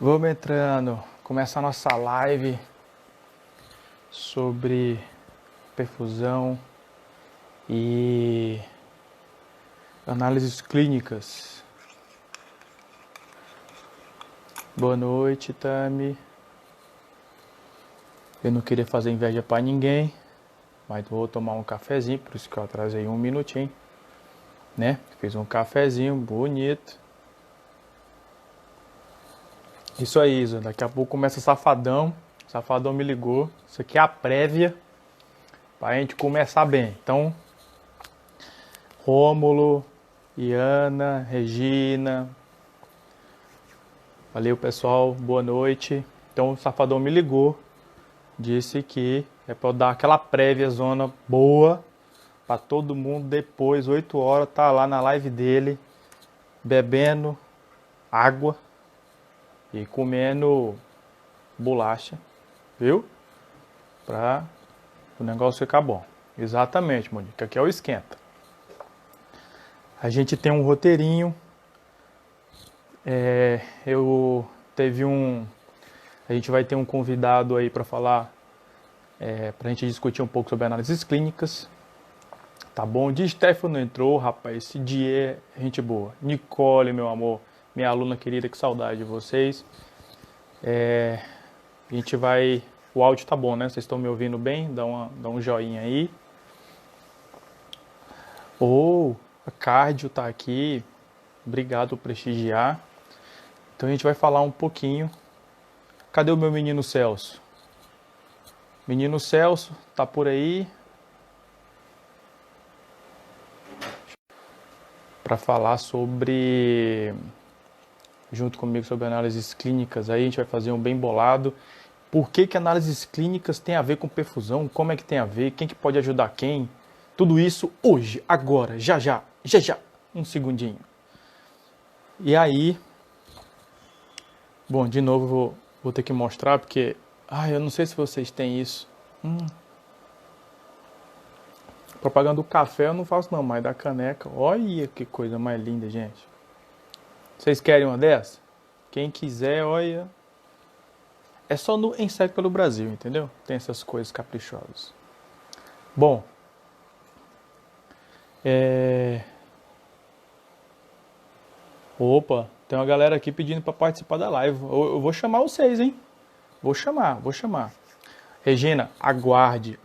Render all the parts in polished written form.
Vamos entrando, começa a nossa live sobre perfusão e análises clínicas. Boa noite, Tami. Eu não queria fazer inveja para ninguém, mas vou tomar um cafezinho, por isso que eu atrasei um minutinho, né? Fiz um cafezinho bonito. Isso aí, Isa. Daqui a pouco começa Safadão. Safadão me ligou. Isso aqui é a prévia pra gente começar bem. Então, Rômulo, Iana, Regina. Valeu, pessoal. Boa noite. Então, o Safadão me ligou. Disse que é pra eu dar aquela prévia zona boa pra todo mundo depois, 8 horas, tá lá na live dele, bebendo água e comendo bolacha, viu? Pra o negócio ficar bom. Exatamente, Monique. Aqui é o esquenta. A gente tem um roteirinho. A gente vai ter um convidado aí para falar, pra gente discutir um pouco sobre análises clínicas. Tá bom? De Stefano entrou, rapaz. Esse dia é gente boa. Nicole, meu amor, minha aluna querida, que saudade de vocês. A gente vai... O áudio tá bom, né? Vocês estão me ouvindo bem? Dá um joinha aí. A Cardio tá aqui. Obrigado por prestigiar. Então a gente vai falar um pouquinho. Cadê o meu menino Celso? Menino Celso, tá por aí? Para falar sobre... Junto comigo sobre análises clínicas. Aí a gente vai fazer um bem bolado. Por que análises clínicas tem a ver com perfusão? Como é que tem a ver? Quem que pode ajudar quem? Tudo isso hoje, agora, já. Um segundinho. E aí... Bom, de novo vou ter que mostrar porque... eu não sei se vocês têm isso. Propaganda do café eu não faço não, mas da caneca... Olha que coisa mais linda, gente. Vocês querem uma dessa? Quem quiser, olha... É só no Em Série pelo Brasil, entendeu? Tem essas coisas caprichosas. Bom. Opa, tem uma galera aqui pedindo para participar da live. Eu vou chamar vocês, hein? Vou chamar. Regina, aguarde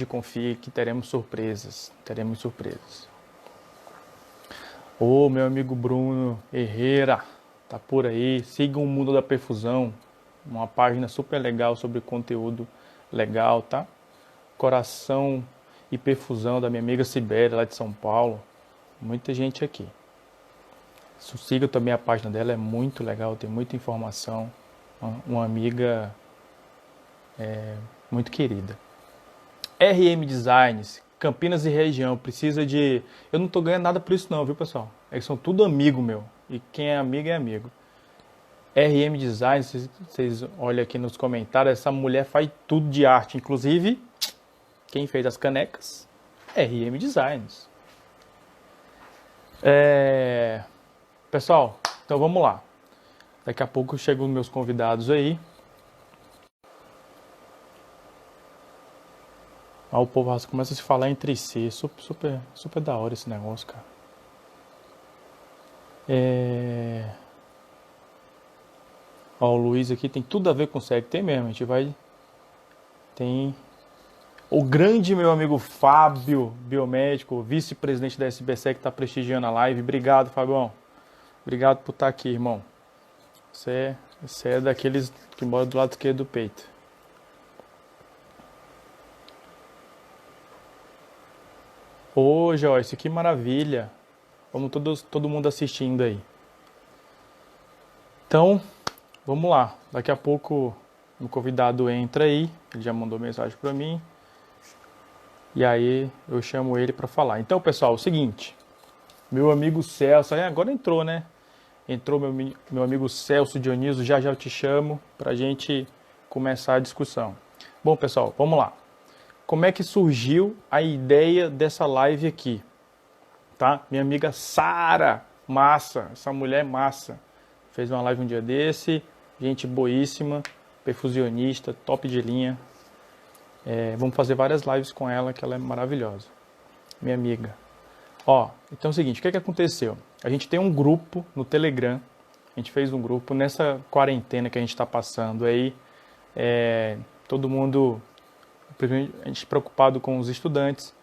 e confie que teremos surpresas. Meu amigo Bruno Herrera, tá por aí. Siga o Mundo da Perfusão. Uma página super legal sobre conteúdo legal, tá? Coração e Perfusão da minha amiga Sibéria, lá de São Paulo. Muita gente aqui. Siga também a página dela, é muito legal, tem muita informação. Uma amiga muito querida. RM Designs, Campinas e região, precisa de... Eu não tô ganhando nada por isso não, viu, pessoal? Eles são tudo amigo meu. E quem é amigo é amigo. RM Design, vocês olham aqui nos comentários, essa mulher faz tudo de arte. Inclusive, quem fez as canecas? RM Designs. Pessoal, então vamos lá. Daqui a pouco chegam os meus convidados aí. O povo começa a se falar entre si. Super da hora esse negócio, cara. O Luiz aqui tem tudo a ver com SEG. Tem mesmo, a gente vai... Tem... O grande meu amigo Fábio, biomédico, vice-presidente da SBSEG, que está prestigiando a live. Obrigado, Fabião. Obrigado por estar aqui, irmão. Você é daqueles que moram do lado esquerdo do peito. Joyce, que maravilha. Vamos todo mundo assistindo aí. Então, vamos lá. Daqui a pouco o convidado entra aí. Ele já mandou mensagem para mim. E aí eu chamo ele para falar. Então, pessoal, é o seguinte. Meu amigo Celso, agora entrou, né? Entrou meu amigo Celso Dioniso, já eu te chamo pra gente começar a discussão. Bom, pessoal, vamos lá. Como é que surgiu a ideia dessa live aqui? Tá? Minha amiga Sara, massa, essa mulher massa. Fez uma live um dia desse, gente boíssima, perfusionista, top de linha. Vamos fazer várias lives com ela, que ela é maravilhosa. Minha amiga. Ó, então é o seguinte, o que aconteceu? A gente tem um grupo no Telegram, a gente fez um grupo nessa quarentena que a gente está passando aí, todo mundo, a gente preocupado com os estudantes,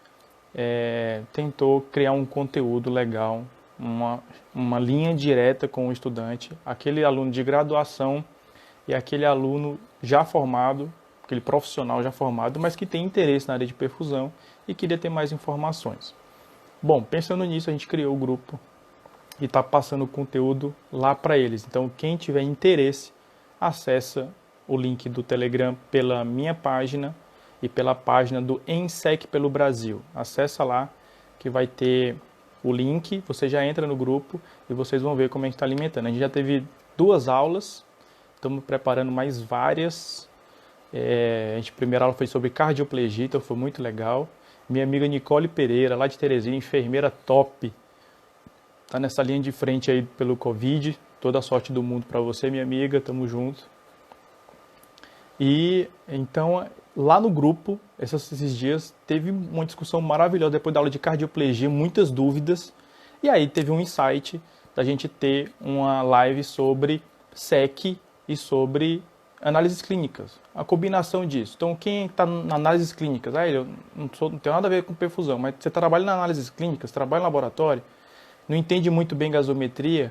tentou criar um conteúdo legal, uma linha direta com o estudante, aquele aluno de graduação e aquele aluno já formado, aquele profissional já formado, mas que tem interesse na área de perfusão e queria ter mais informações. Bom, pensando nisso, a gente criou o grupo e está passando o conteúdo lá para eles. Então, quem tiver interesse, acessa o link do Telegram pela minha página e pela página do ENSEC pelo Brasil. Acessa lá que vai ter o link, você já entra no grupo e vocês vão ver como a gente está alimentando. A gente já teve 2 aulas, estamos preparando mais várias. A primeira aula foi sobre cardioplegia, então foi muito legal. Minha amiga Nicole Pereira, lá de Teresina, enfermeira top, tá nessa linha de frente aí pelo Covid. Toda a sorte do mundo para você, minha amiga, tamo junto. E então, lá no grupo, esses dias, teve uma discussão maravilhosa depois da aula de cardioplegia, muitas dúvidas. E aí teve um insight da gente ter uma live sobre SEC e sobre análises clínicas, a combinação disso. Então, quem está na análises clínicas, eu não tenho nada a ver com perfusão, mas você trabalha na análises clínicas, trabalha no laboratório, não entende muito bem gasometria,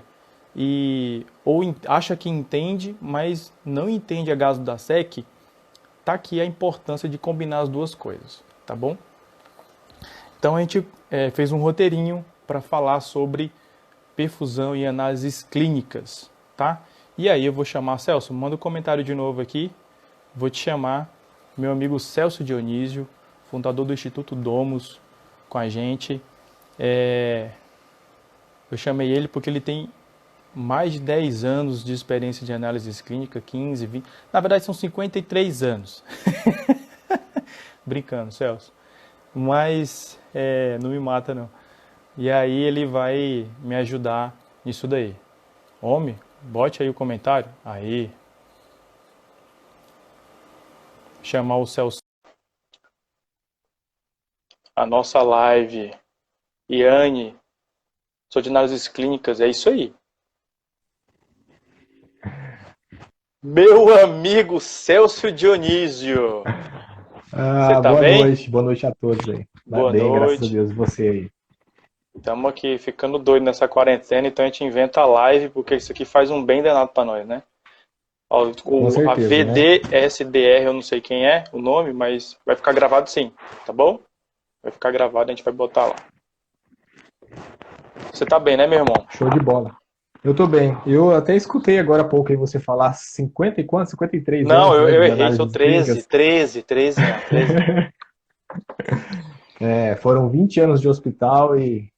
ou acha que entende, mas não entende a gaso da SEC, tá aqui a importância de combinar as duas coisas, tá bom? Então, a gente fez um roteirinho para falar sobre perfusão e análises clínicas, tá? E aí eu vou chamar, Celso, manda um comentário de novo aqui, vou te chamar, meu amigo Celso Dionísio, fundador do Instituto Domus, com a gente. Eu chamei ele porque ele tem mais de 10 anos de experiência de análise clínica, 15, 20, na verdade são 53 anos. Brincando, Celso. Mas não me mata não. E aí ele vai me ajudar nisso daí. Homem, bote aí o comentário. Aí. Chamar o Celso. A nossa live. Iane. Sou de análises clínicas. É isso aí. Meu amigo Celso Dionísio. Você tá Boa bem? boa noite a todos aí. Boa Bem, graças a noite. Deus, você aí. Estamos aqui ficando doido nessa quarentena, então a gente inventa a live, porque isso aqui faz um bem danado para nós, né? Com A certeza, né? VDSDR, eu não sei quem é o nome, mas vai ficar gravado sim, tá bom? Vai ficar gravado, a gente vai botar lá. Você tá bem, né, meu irmão? Show de bola. Eu tô bem. Eu até escutei agora há pouco aí você falar 50 e quanto? 53 Não, anos, né, eu de errei, sou análises clínicas. 13 anos, 13 anos. Foram 20 anos de hospital e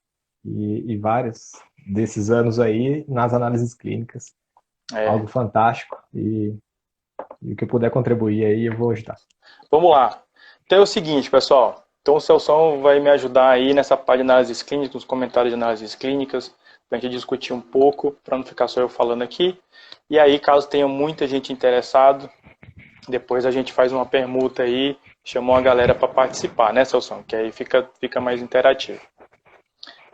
vários desses anos aí nas análises clínicas. É. Algo fantástico e o que eu puder contribuir aí eu vou ajudar. Vamos lá. Então é o seguinte, pessoal. Então o Celso vai me ajudar aí nessa parte de análises clínicas, nos comentários de análises clínicas, para a gente discutir um pouco, para não ficar só eu falando aqui. E aí, caso tenha muita gente interessada, depois a gente faz uma permuta aí, chamou a galera para participar, né, Celso? Que aí fica mais interativo.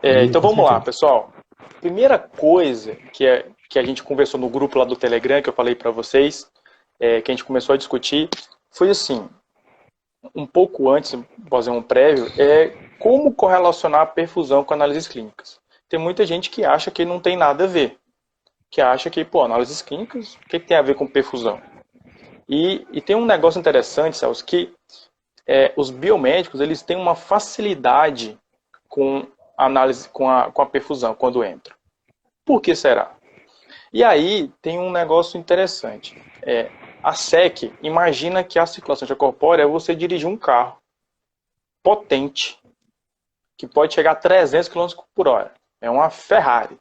Então Com vamos lá, certeza. pessoal. Primeira coisa que a gente conversou no grupo lá do Telegram, que eu falei para vocês, que a gente começou a discutir, foi assim, um pouco antes, vou fazer um prévio, como correlacionar a perfusão com análises clínicas. Tem muita gente que acha que não tem nada a ver, que acha que, análises clínicas, o que tem a ver com perfusão? E tem um negócio interessante, Celso, que os biomédicos eles têm uma facilidade com a análise, com a perfusão, quando entram. Por que será? E aí tem um negócio interessante. A SEC, imagina que a circulação extracorpórea é você dirigir um carro potente, que pode chegar a 300 km por hora. É uma Ferrari.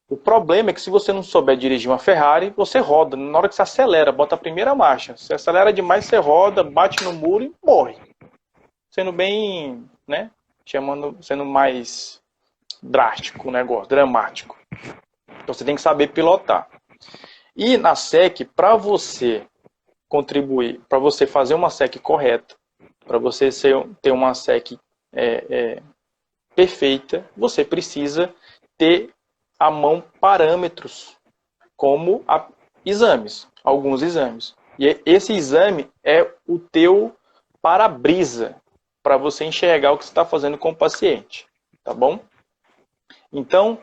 O problema é que se você não souber dirigir uma Ferrari, você roda. Na hora que você acelera, bota a primeira marcha. Se acelera demais, você roda, bate no muro e morre. Sendo bem, né? Sendo mais drástico o negócio, dramático. Então você tem que saber pilotar. E na SEC, para você contribuir, para você fazer uma SEC correta, para você ter uma SEC perfeita, você precisa ter à mão parâmetros, como exames, alguns exames. E esse exame é o teu para-brisa, para você enxergar o que você está fazendo com o paciente, tá bom? Então,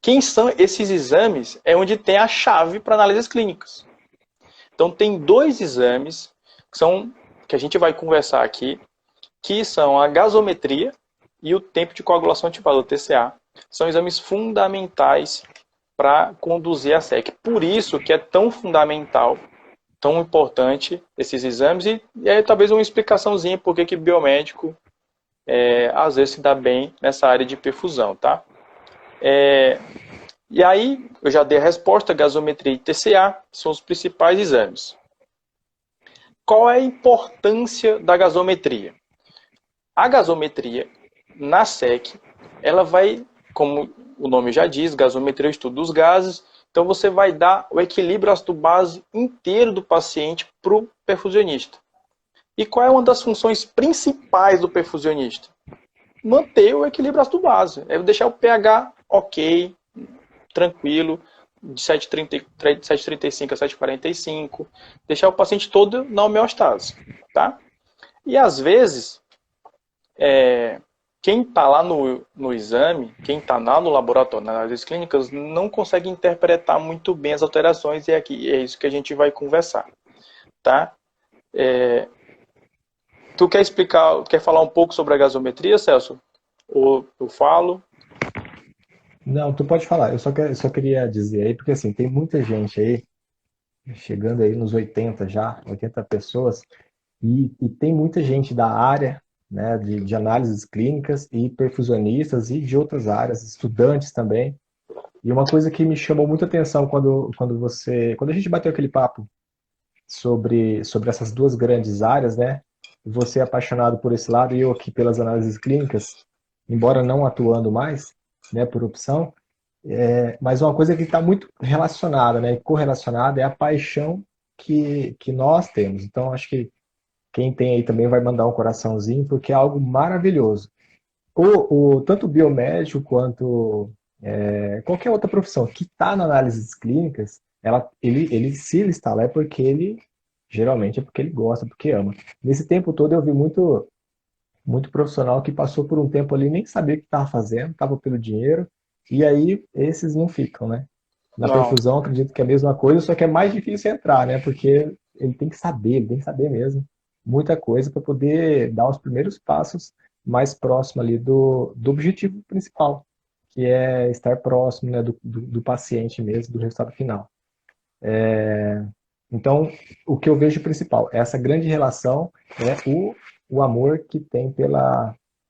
quem são esses exames é onde tem a chave para análises clínicas. Então, tem 2 exames que a gente vai conversar aqui, que são a gasometria e o tempo de coagulação ativada, o TCA. São exames fundamentais para conduzir a SEC. Por isso que é tão fundamental, tão importante esses exames, e aí talvez uma explicaçãozinha por que biomédico às vezes se dá bem nessa área de perfusão, tá? E aí, eu já dei a resposta, gasometria e TCA são os principais exames. Qual é a importância da gasometria? A gasometria, na SEC, ela vai, como o nome já diz, gasometria é o estudo dos gases, então você vai dar o equilíbrio ácido-base inteiro do paciente para o perfusionista. E qual é uma das funções principais do perfusionista? Manter o equilíbrio ácido-base, é deixar o pH ok, tranquilo, de 7,35 a 7,45, deixar o paciente todo na homeostase, tá? E às vezes, quem está lá no exame, quem está lá no laboratório, nas análises clínicas, não consegue interpretar muito bem as alterações, e aqui é isso que a gente vai conversar, tá? Tu quer falar um pouco sobre a gasometria, Celso? Ou eu falo? Não, tu pode falar. Eu só queria dizer aí, porque assim, tem muita gente aí, chegando aí nos 80 já, 80 pessoas, e tem muita gente da área, né, de análises clínicas e perfusionistas e de outras áreas, estudantes também. E uma coisa que me chamou muita atenção quando a gente bateu aquele papo sobre essas 2 grandes áreas, né? Você é apaixonado por esse lado e eu aqui pelas análises clínicas, embora não atuando mais, né, por opção, mas uma coisa que está muito relacionada, né, e correlacionada é a paixão que nós temos. Então, acho que quem tem aí também vai mandar um coraçãozinho, porque é algo maravilhoso. Tanto o biomédico quanto qualquer outra profissão que está na análises clínicas, se ele está lá é porque geralmente é porque ele gosta, porque ama. Nesse tempo todo eu vi muito profissional que passou por um tempo ali e nem sabia o que estava fazendo, estava pelo dinheiro, e aí esses não ficam, né? Na Não. perfusão, acredito que é a mesma coisa, só que é mais difícil entrar, né? Porque ele tem que saber mesmo muita coisa para poder dar os primeiros passos mais próximo ali do objetivo principal, que é estar próximo, né, do paciente mesmo, do resultado final. Então, o que eu vejo principal, essa grande relação é o amor que tem pelo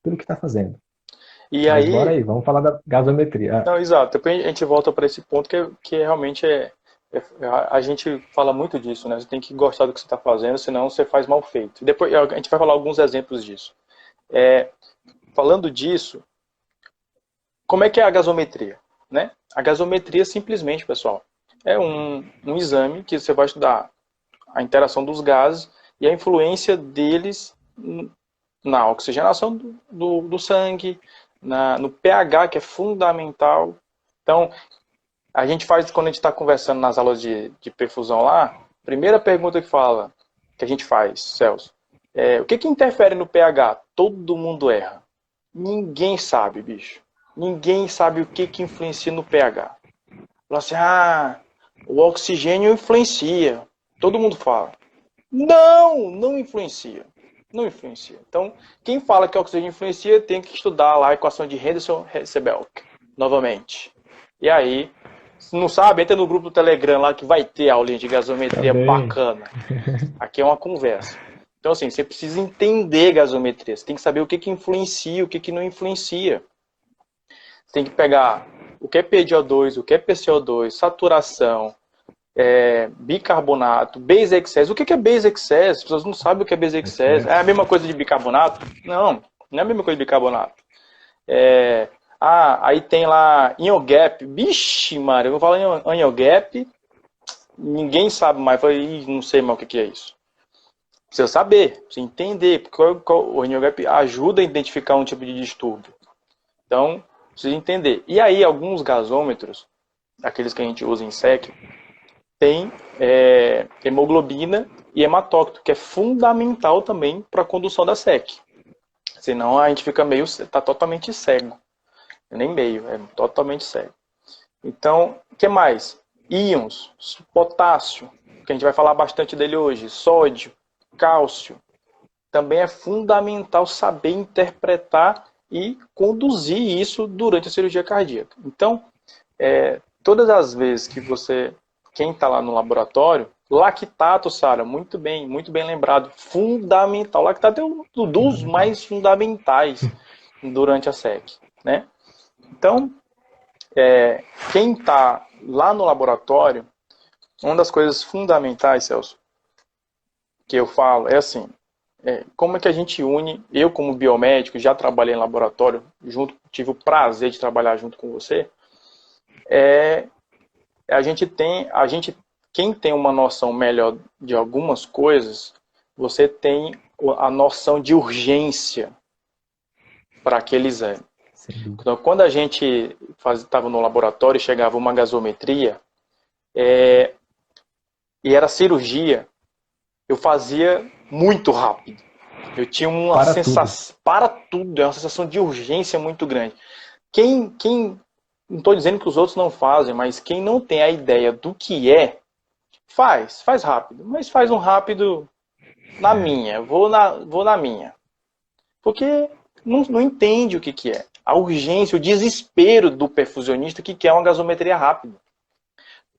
que está fazendo. E Mas bora aí, aí, vamos falar da gasometria. não, exato, depois a gente volta para esse ponto que realmente a gente fala muito disso, né? Você tem que gostar do que você está fazendo, senão você faz mal feito. Depois a gente vai falar alguns exemplos disso. Falando disso, como é que é a gasometria? Né? A gasometria, simplesmente, pessoal, é um exame que você vai estudar a interação dos gases e a influência deles na oxigenação do sangue, no pH, que é fundamental. Então, a gente faz, quando a gente está conversando nas aulas de perfusão lá, primeira pergunta que a gente faz, Celso, o que interfere no pH? Todo mundo erra. Ninguém sabe, bicho. Ninguém sabe o que influencia no pH. Fala assim, o oxigênio influencia. Todo mundo fala. Não influencia. Não influencia. Então, quem fala que o oxigênio influencia tem que estudar lá a equação de Henderson-Sebelk, novamente. E aí, se não sabe, entra no grupo do Telegram lá que vai ter aulinha de gasometria bacana. Aqui é uma conversa. Então, assim, você precisa entender gasometria. Você tem que saber o que influencia, o que não influencia. Você tem que pegar o que é PDO2, o que é PCO2, saturação, bicarbonato, base excess. O que é base excess? As pessoas não sabem o que é base excess. É a mesma coisa de bicarbonato? Não é a mesma coisa de bicarbonato. Aí tem lá InioGap. Bixe, Mário, eu vou falar em InioGap, ninguém sabe mais. Eu falei, não sei mais o que é isso. Precisa saber, precisa entender, porque o InioGap ajuda a identificar um tipo de distúrbio. Então, precisa entender. E aí, alguns gasômetros, aqueles que a gente usa em SEC, tem hemoglobina e hematócrito, que é fundamental também para a condução da SEC. Senão a gente fica tá totalmente cego. Nem meio, é totalmente cego. Então, o que mais? Íons, potássio, que a gente vai falar bastante dele hoje, sódio, cálcio. Também é fundamental saber interpretar e conduzir isso durante a cirurgia cardíaca. Então, todas as vezes que quem está lá no laboratório, lactato, Sara, muito bem lembrado, fundamental. Lactato é um dos mais fundamentais durante a SEC, né? Então, quem está lá no laboratório, uma das coisas fundamentais, Celso, que eu falo é assim, como é que a gente une, eu como biomédico, já trabalhei em laboratório, tive o prazer de trabalhar junto com você, quem tem uma noção melhor de algumas coisas, você tem a noção de urgência para aquele exame. Então, quando a gente estava no laboratório e chegava uma gasometria e era cirurgia, eu fazia muito rápido. Eu tinha uma sensação para tudo, é uma sensação de urgência muito grande. Não estou dizendo que os outros não fazem, mas quem não tem a ideia do que faz rápido, mas faz um rápido na minha, vou na minha. Porque não entende o que é. A urgência, o desespero do perfusionista que quer uma gasometria rápida.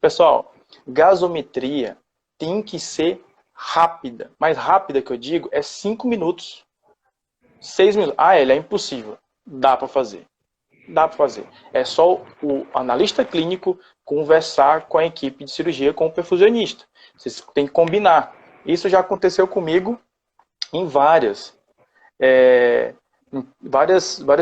Pessoal, gasometria tem que ser rápida. Mais rápida que eu digo é 5 minutos. 6 minutos. Ele é impossível. Dá para fazer. Dá para fazer. É só o analista clínico conversar com a equipe de cirurgia, com o perfusionista. Vocês têm que combinar. Isso já aconteceu comigo em várias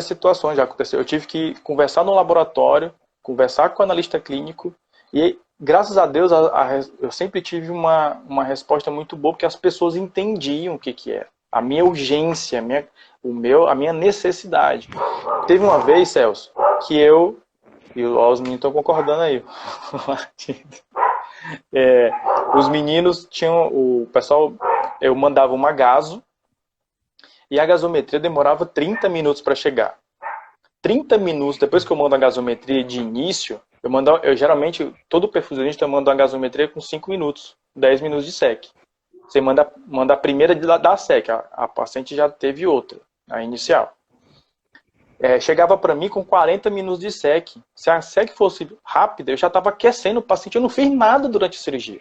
situações já aconteceu. Eu tive que conversar no laboratório, conversar com o analista clínico e, graças a Deus, eu sempre tive uma resposta muito boa, porque as pessoas entendiam o que era. A minha urgência, a minha necessidade. Teve uma vez, Celso, que os meninos estão concordando aí. Os meninos o pessoal, eu mandava uma gaso, e a gasometria demorava 30 minutos para chegar. 30 minutos, depois que eu mando a gasometria de início, geralmente, todo perfusionista manda a gasometria com 5 minutos, 10 minutos de SEC. Você manda a primeira da SEC, a paciente já teve outra, a inicial. Chegava para mim com 40 minutos de SEC. Se a SEC fosse rápida, eu já estava aquecendo o paciente, eu não fiz nada durante a cirurgia.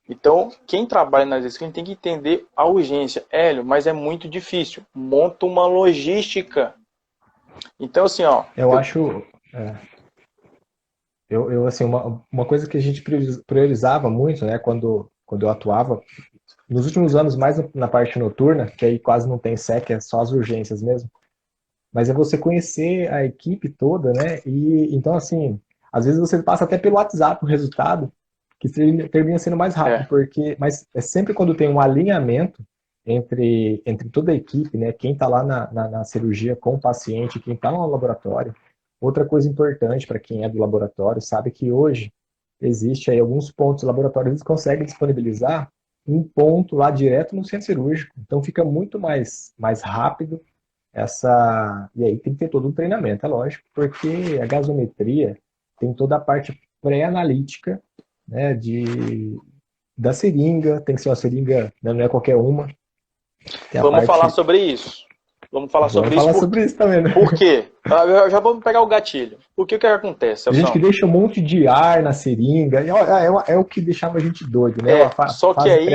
Então, quem trabalha nas screen tem que entender a urgência. Hélio, mas é muito difícil. Monta uma logística. Então, assim, ó... Eu acho... assim, uma coisa que a gente priorizava muito, né, quando eu atuava, nos últimos anos, mais na parte noturna, que aí quase não tem SEC, é só as urgências mesmo. Mas é você conhecer a equipe toda, né? E então, assim, às vezes você passa até pelo WhatsApp o resultado, que termina sendo mais rápido, mas é sempre quando tem um alinhamento entre toda a equipe, né? Quem está lá na cirurgia com o paciente, quem está no laboratório. Outra coisa importante para quem é do laboratório, sabe que hoje existe aí alguns pontos, laboratórios eles conseguem disponibilizar um ponto lá direto no centro cirúrgico. Então fica muito mais rápido e aí tem que ter todo um treinamento, é lógico, porque a gasometria tem toda a parte pré-analítica, né, da seringa, tem que ser uma seringa, né, não é qualquer uma. Vamos falar sobre isso. Vamos falar sobre isso também, né? Por quê? Já vamos pegar o gatilho. Por que acontece? A gente que deixa um monte de ar na seringa, é o que deixava a gente doido, né? Só que aí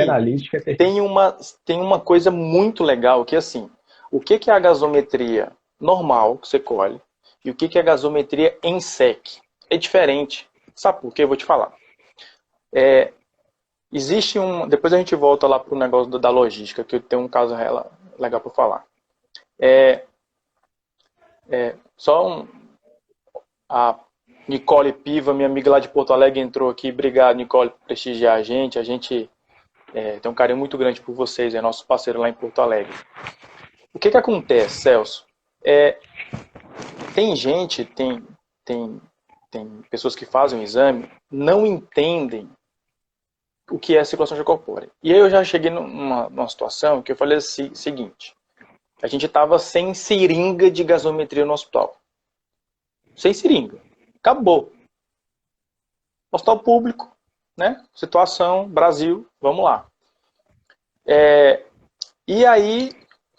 tem uma coisa muito legal, que assim, o que é a gasometria normal, que você colhe, e o que é a gasometria em SEC? É diferente. Sabe por quê? Eu vou te falar. Existe depois a gente volta lá para o negócio da logística, que eu tenho um caso legal para falar. A Nicole Piva, minha amiga lá de Porto Alegre, entrou aqui. Obrigado, Nicole, por prestigiar a gente. A gente tem um carinho muito grande por vocês, é nosso parceiro lá em Porto Alegre. O que acontece, Celso? Tem gente, tem pessoas que fazem o exame, não entendem o que é circulação extracorpórea. E aí eu já cheguei numa situação que eu falei assim, seguinte, a gente estava sem seringa de gasometria no hospital. Sem seringa. Acabou. Hospital público, né? Situação, Brasil, vamos lá. E aí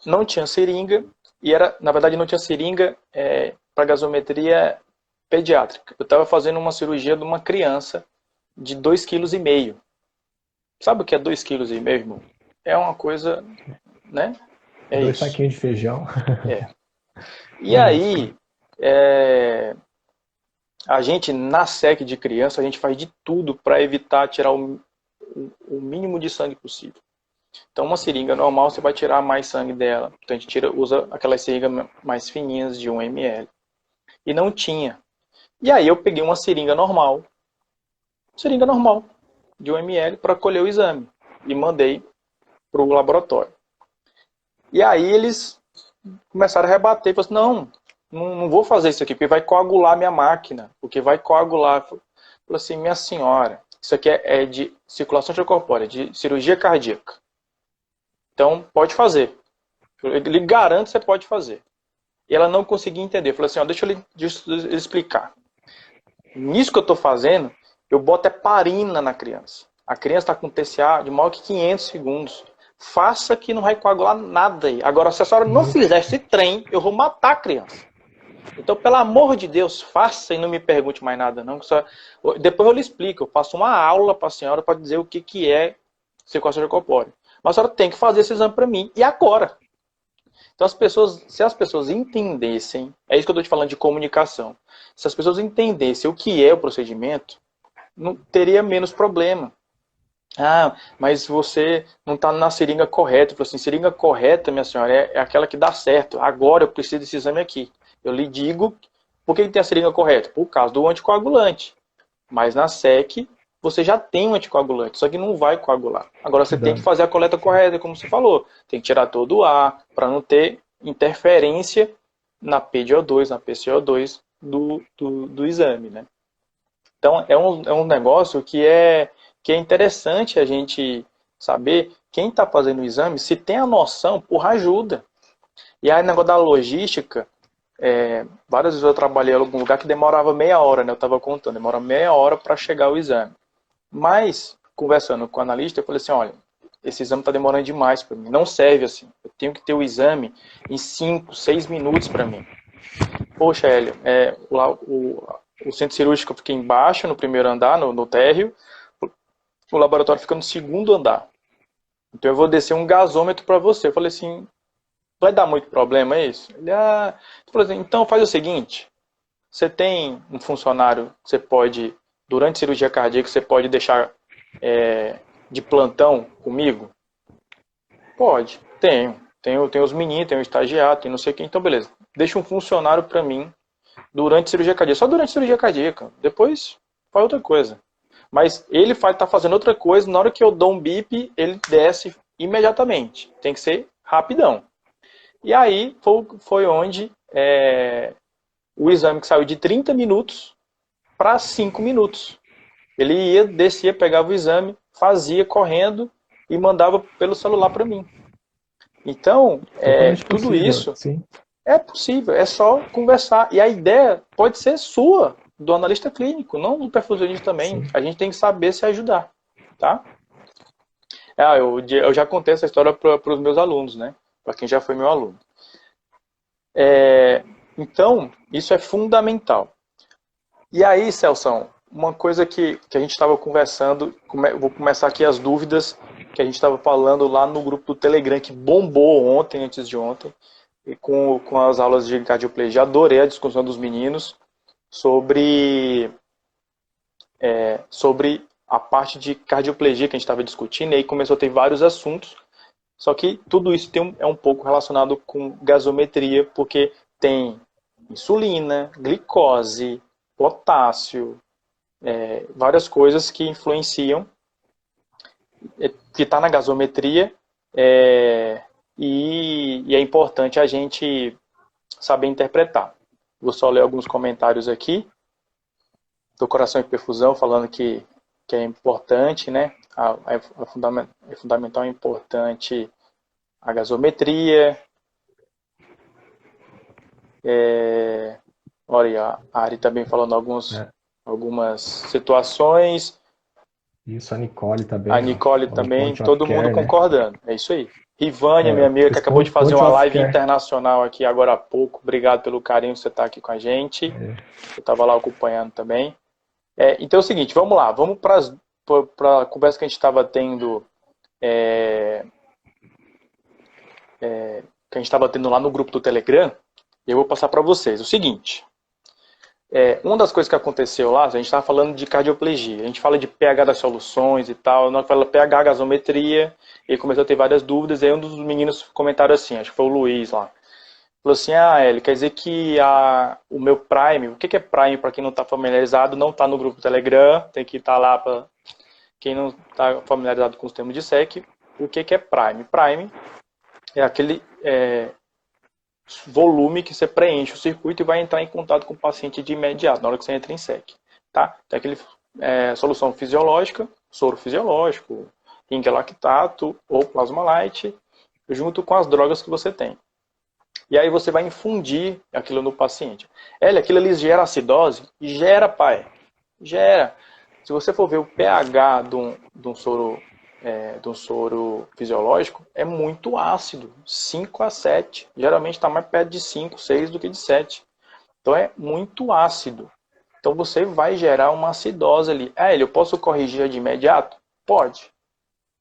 não tinha seringa, e na verdade não tinha seringa para gasometria pediátrica. Eu estava fazendo uma cirurgia de uma criança de 2,5 kg. Sabe o que é 2,5 kg, irmão? É uma coisa, né? É 2 isso. saquinhos de feijão. E aí, a gente, na SEC de criança, a gente faz de tudo para evitar tirar o mínimo de sangue possível. Então, uma seringa normal, você vai tirar mais sangue dela. Então, a gente usa aquelas seringas mais fininhas de 1 ml. E não tinha. E aí, eu peguei uma seringa normal de 1 ml, para colher o exame. E mandei para o laboratório. E aí, eles começaram a rebater. Falaram assim, não vou fazer isso aqui, porque vai coagular minha máquina. Porque vai coagular. Eu falei assim, minha senhora, isso aqui é de circulação extracorpórea, de cirurgia cardíaca. Então, pode fazer. Ele garante que você pode fazer. E ela não conseguia entender. Eu falei assim, deixa eu explicar. Nisso que eu estou fazendo, eu boto heparina na criança. A criança está com TCA de maior que 500 segundos. Faça que não vai coagular nada aí. Agora, se a senhora não fizer esse trem, eu vou matar a criança. Então, pelo amor de Deus, faça e não me pergunte mais nada, não. Depois eu lhe explico. Eu faço uma aula para a senhora para dizer o que é circulação extracorpórea. Mas a senhora tem que fazer esse exame para mim. E agora? Então, se as pessoas entendessem, é isso que eu estou te falando de comunicação. Se as pessoas entendessem o que é o procedimento, não teria menos problema. Mas você não está na seringa correta. Eu falo assim, seringa correta, minha senhora, é aquela que dá certo. Agora eu preciso desse exame aqui. Eu lhe digo, por que tem a seringa correta? Por causa do anticoagulante. Mas na SEC, você já tem um anticoagulante, só que não vai coagular. Agora você tem que fazer a coleta correta, como você falou. Tem que tirar todo o ar, para não ter interferência na PDO2, na PCO2 do exame, né? Então, é um negócio que é interessante a gente saber quem está fazendo o exame, se tem a noção, porra, ajuda. E aí, negócio da logística, várias vezes eu trabalhei em algum lugar que demorava meia hora, né? Eu estava contando, demora meia hora para chegar o exame. Mas, conversando com o analista, eu falei assim, olha, esse exame está demorando demais para mim, não serve assim. Eu tenho que ter o exame em 5, 6 minutos para mim. Poxa, Hélio, o centro cirúrgico fica embaixo, no primeiro andar, no térreo, o laboratório fica no segundo andar. Então eu vou descer um gasômetro para você. Eu falei assim, vai dar muito problema isso? Ele, falou assim, então faz o seguinte, você tem um funcionário que você pode, durante a cirurgia cardíaca, você pode deixar de plantão comigo? Pode, tenho. Tenho os meninos, tenho o estagiário, tem não sei quem, então beleza. Deixa um funcionário para mim durante a cirurgia cardíaca, só durante a cirurgia cardíaca. Depois faz outra coisa. Mas ele tá fazendo outra coisa, na hora que eu dou um bip, ele desce imediatamente. Tem que ser rapidão. E aí foi onde o exame que saiu de 30 minutos para 5 minutos. Ele descia, pegava o exame, fazia correndo e mandava pelo celular para mim. Então, tudo possível, isso sim. é possível, é só conversar. E a ideia pode ser sua, do analista clínico, não do perfusionista também. Sim. A gente tem que saber se ajudar, tá? Eu já contei essa história para os meus alunos, né? Para quem já foi meu aluno. Então, isso é fundamental. E aí, Celso, uma coisa que a gente estava conversando, vou começar aqui as dúvidas que a gente estava falando lá no grupo do Telegram, que bombou ontem, antes de ontem, e com as aulas de cardioplegia. Adorei a discussão dos meninos sobre a parte de cardioplegia que a gente estava discutindo, e aí começou a ter vários assuntos, só que tudo isso é um pouco relacionado com gasometria, porque tem insulina, glicose, potássio, várias coisas que influenciam, que está na gasometria, e é importante a gente saber interpretar. Vou só ler alguns comentários aqui, do Coração e Perfusão, falando que é importante, né? É fundamental, é importante a gasometria. Olha, a Ari também falando algumas situações. Isso, a Nicole também. A Nicole também, todo mundo concordando. É isso aí. Rivânia, minha amiga, que acabou de fazer uma live internacional aqui agora há pouco. Obrigado pelo carinho que você está aqui com a gente. Eu estava lá acompanhando também. Então é o seguinte, vamos lá. Vamos para a conversa que a gente estava tendo, que a gente estava tendo lá no grupo do Telegram. E eu vou passar para vocês. O seguinte, uma das coisas que aconteceu lá, a gente estava falando de cardioplegia. A gente fala de pH das soluções e tal. Nós falamos pH, gasometria. E começou a ter várias dúvidas. E aí um dos meninos comentaram assim, acho que foi o Luiz lá. Falou assim, ele quer dizer que o meu Prime, o que é Prime para quem não está familiarizado, não está no grupo do Telegram, tem que estar lá para quem não está familiarizado com os termos de SEC. O que é Prime? Prime é aquele volume que você preenche o circuito e vai entrar em contato com o paciente de imediato, na hora que você entra em SEC. Tá? Tem aquele solução fisiológica, soro fisiológico, zinc lactato ou plasma light, junto com as drogas que você tem. E aí você vai infundir aquilo no paciente. Aquilo ali gera acidose? Gera, pai. Gera. Se você for ver o pH de um soro fisiológico, é muito ácido. 5 a 7. Geralmente está mais perto de 5, 6 do que de 7. Então é muito ácido. Então você vai gerar uma acidose ali. Eu posso corrigir de imediato? Pode.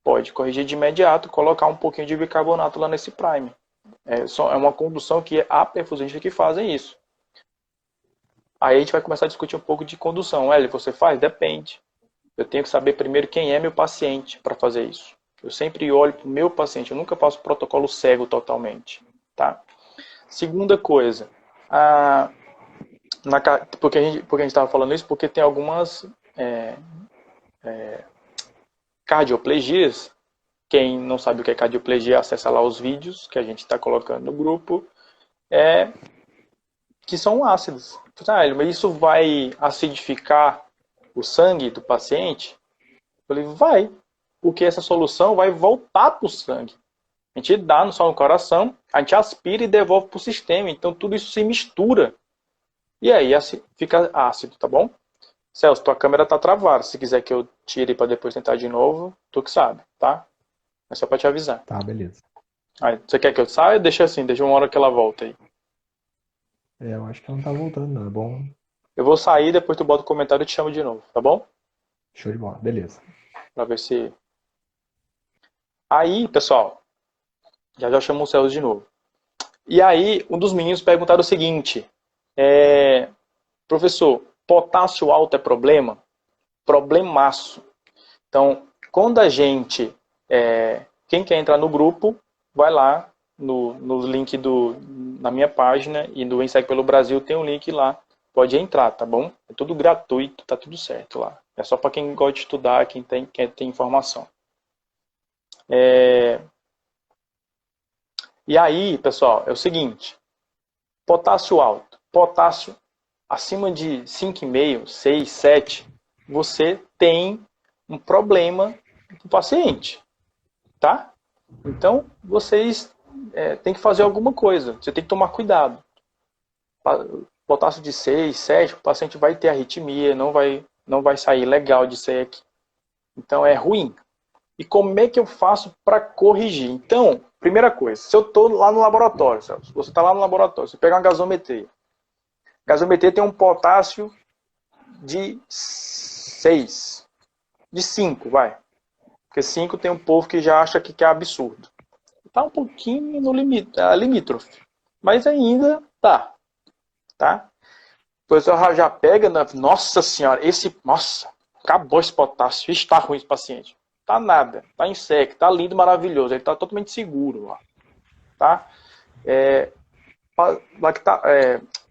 Pode corrigir de imediato, colocar um pouquinho de bicarbonato lá nesse Prime. É uma condução que é a perfusista que fazem isso. Aí a gente vai começar a discutir um pouco de condução. Você faz? Depende. Eu tenho que saber primeiro quem é meu paciente para fazer isso. Eu sempre olho para o meu paciente. Eu nunca faço protocolo cego totalmente. Tá? Segunda coisa. Porque a gente estava falando isso? Porque tem algumas cardioplegias. Quem não sabe o que é cardioplegia, acessa lá os vídeos que a gente está colocando no grupo, que são ácidos. Mas isso vai acidificar o sangue do paciente? Eu falei, vai, porque essa solução vai voltar para o sangue. A gente dá só no coração, a gente aspira e devolve para o sistema, então tudo isso se mistura. E aí fica ácido, tá bom? Celso, tua câmera está travada, se quiser que eu tire para depois tentar de novo, tu que sabe, tá? É só para te avisar. Tá, beleza. Você quer que eu saia? Deixa assim, deixa uma hora que ela volta aí. Eu acho que ela não tá voltando, não. É bom. Eu vou sair, depois tu bota o comentário e te chamo de novo, tá bom? Show de bola, beleza. Pra ver se... Aí, pessoal, já chamou o Celso de novo. E aí, um dos meninos perguntaram o seguinte, professor, potássio alto é problema? Problemaço. Então, quando a gente... quem quer entrar no grupo, vai lá no link na minha página e do Ensec pelo Brasil tem um link lá. Pode entrar, tá bom? É tudo gratuito, tá tudo certo lá. É só para quem gosta de estudar, quem quer ter informação. E aí, pessoal, é o seguinte. Potássio alto. Potássio acima de 5,5, 6, 7, você tem um problema com o paciente. Tá? Então, vocês têm que fazer alguma coisa. Você tem que tomar cuidado. Potássio de 6, 7, o paciente vai ter arritmia, não vai sair legal de SEC. Então, é ruim. E como é que eu faço para corrigir? Então, primeira coisa, se eu estou lá no laboratório, Celso, você está lá no laboratório, você pega uma gasometria. Gasometria tem um potássio de 6, de 5, vai. Porque 5 tem um povo que já acha que é absurdo. Está um pouquinho no limite, limítrofe. Mas ainda tá. Tá? Depois já pega, nossa senhora, nossa, acabou esse potássio, está ruim esse paciente. Tá nada, tá em SEC, tá lindo, maravilhoso, ele tá totalmente seguro lá. Tá?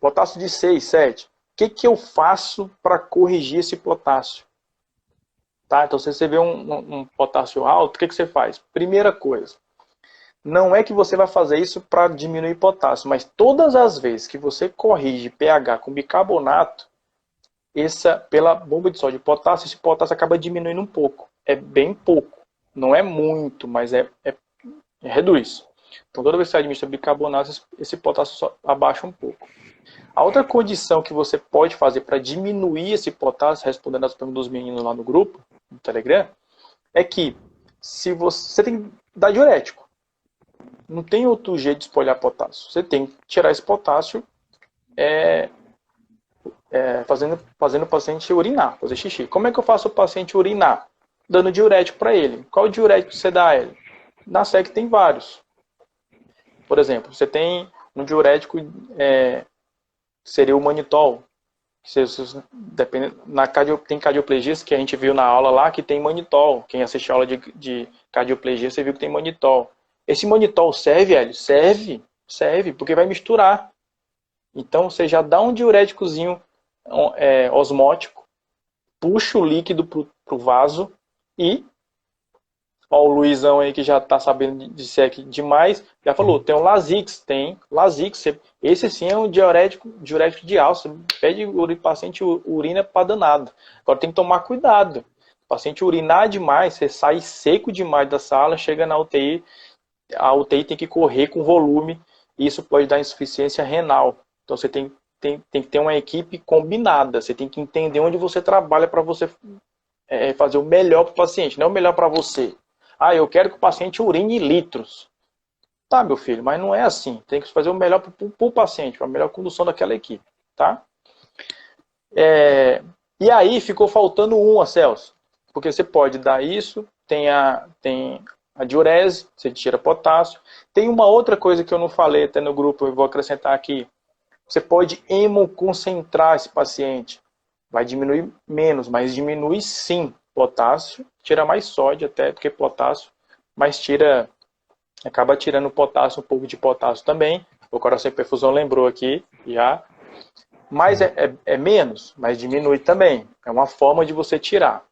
Potássio de 6, 7. que eu faço para corrigir esse potássio? Tá? Então, se você vê um potássio alto, o que você faz? Primeira coisa, não é que você vai fazer isso para diminuir potássio, mas todas as vezes que você corrige pH com bicarbonato, pela bomba de sódio de potássio, esse potássio acaba diminuindo um pouco. É bem pouco. Não é muito, mas reduz. Então, toda vez que você administra bicarbonato, esse potássio só abaixa um pouco. A outra condição que você pode fazer para diminuir esse potássio, respondendo as perguntas dos meninos lá no grupo, no Telegram, é que se você tem que dar diurético. Não tem outro jeito de espolhar potássio. Você tem que tirar esse potássio fazendo o paciente urinar, fazer xixi. Como é que eu faço o paciente urinar? Dando diurético para ele. Qual diurético você dá a ele? Na SEC tem vários. Por exemplo, você tem um diurético, seria o manitol. Tem cardioplegias que a gente viu na aula lá que tem manitol. Quem assiste a aula de cardioplegia, você viu que tem manitol. Esse manitol serve, Hélio? Serve, porque vai misturar. Então você já dá um diuréticozinho osmótico, puxa o líquido para o vaso e, ó, o Luizão aí que já está sabendo de SEC demais, já falou, tem um Lasix, esse sim é um diurético de alça, pede o paciente urina para danado. Agora tem que tomar cuidado, o paciente urinar demais, você sai seco demais da sala, chega na UTI, a UTI tem que correr com volume, e isso pode dar insuficiência renal. Então você tem que ter uma equipe combinada, você tem que entender onde você trabalha para você fazer o melhor para o paciente, não o melhor para você. Ah, eu quero que o paciente urine litros. Tá, meu filho, mas não é assim. Tem que fazer o melhor para o paciente, para a melhor condução daquela equipe. Tá? E aí ficou faltando Celso. Porque você pode dar isso, tem a diurese, você tira potássio. Tem uma outra coisa que eu não falei até no grupo, eu vou acrescentar aqui. Você pode hemoconcentrar esse paciente. Vai diminuir menos, mas diminui sim potássio. Tira mais sódio até do que potássio, mas acaba tirando potássio, um pouco de potássio também. O coração e perfusão lembrou aqui já. Mas é menos, mas diminui também. É uma forma de você tirar.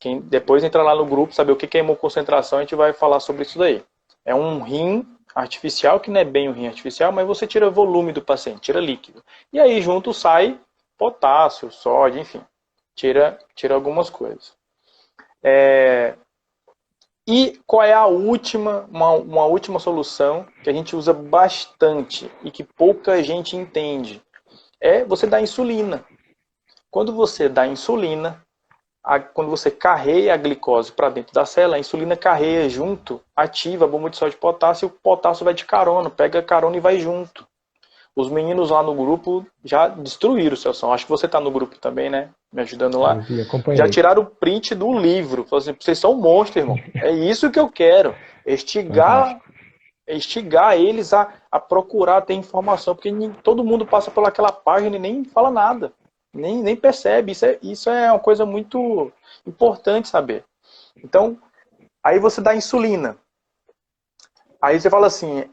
Quem depois entra lá no grupo, saber o que é hemoconcentração, a gente vai falar sobre isso daí. É um rim artificial, que não é bem um rim artificial, mas você tira volume do paciente, tira líquido. E aí junto sai potássio, sódio, enfim. Tira algumas coisas. E qual é a última, uma última solução que a gente usa bastante e que pouca gente entende? É você dar insulina. Quando você dá insulina, quando você carreia a glicose para dentro da célula, a insulina carreia junto, ativa a bomba de sódio de potássio, e o potássio vai de carona, pega a carona e vai junto. Os meninos lá no grupo já destruíram o seu som. Acho que você está no grupo também, né? Me ajudando lá. Já tiraram o print do livro. Falaram assim, vocês são monstros, irmão. É isso que eu quero. Estigar eles a procurar ter informação. Porque todo mundo passa por aquela página e nem fala nada. Nem percebe. Isso é uma coisa muito importante saber. Então, aí você dá insulina. Aí você fala assim,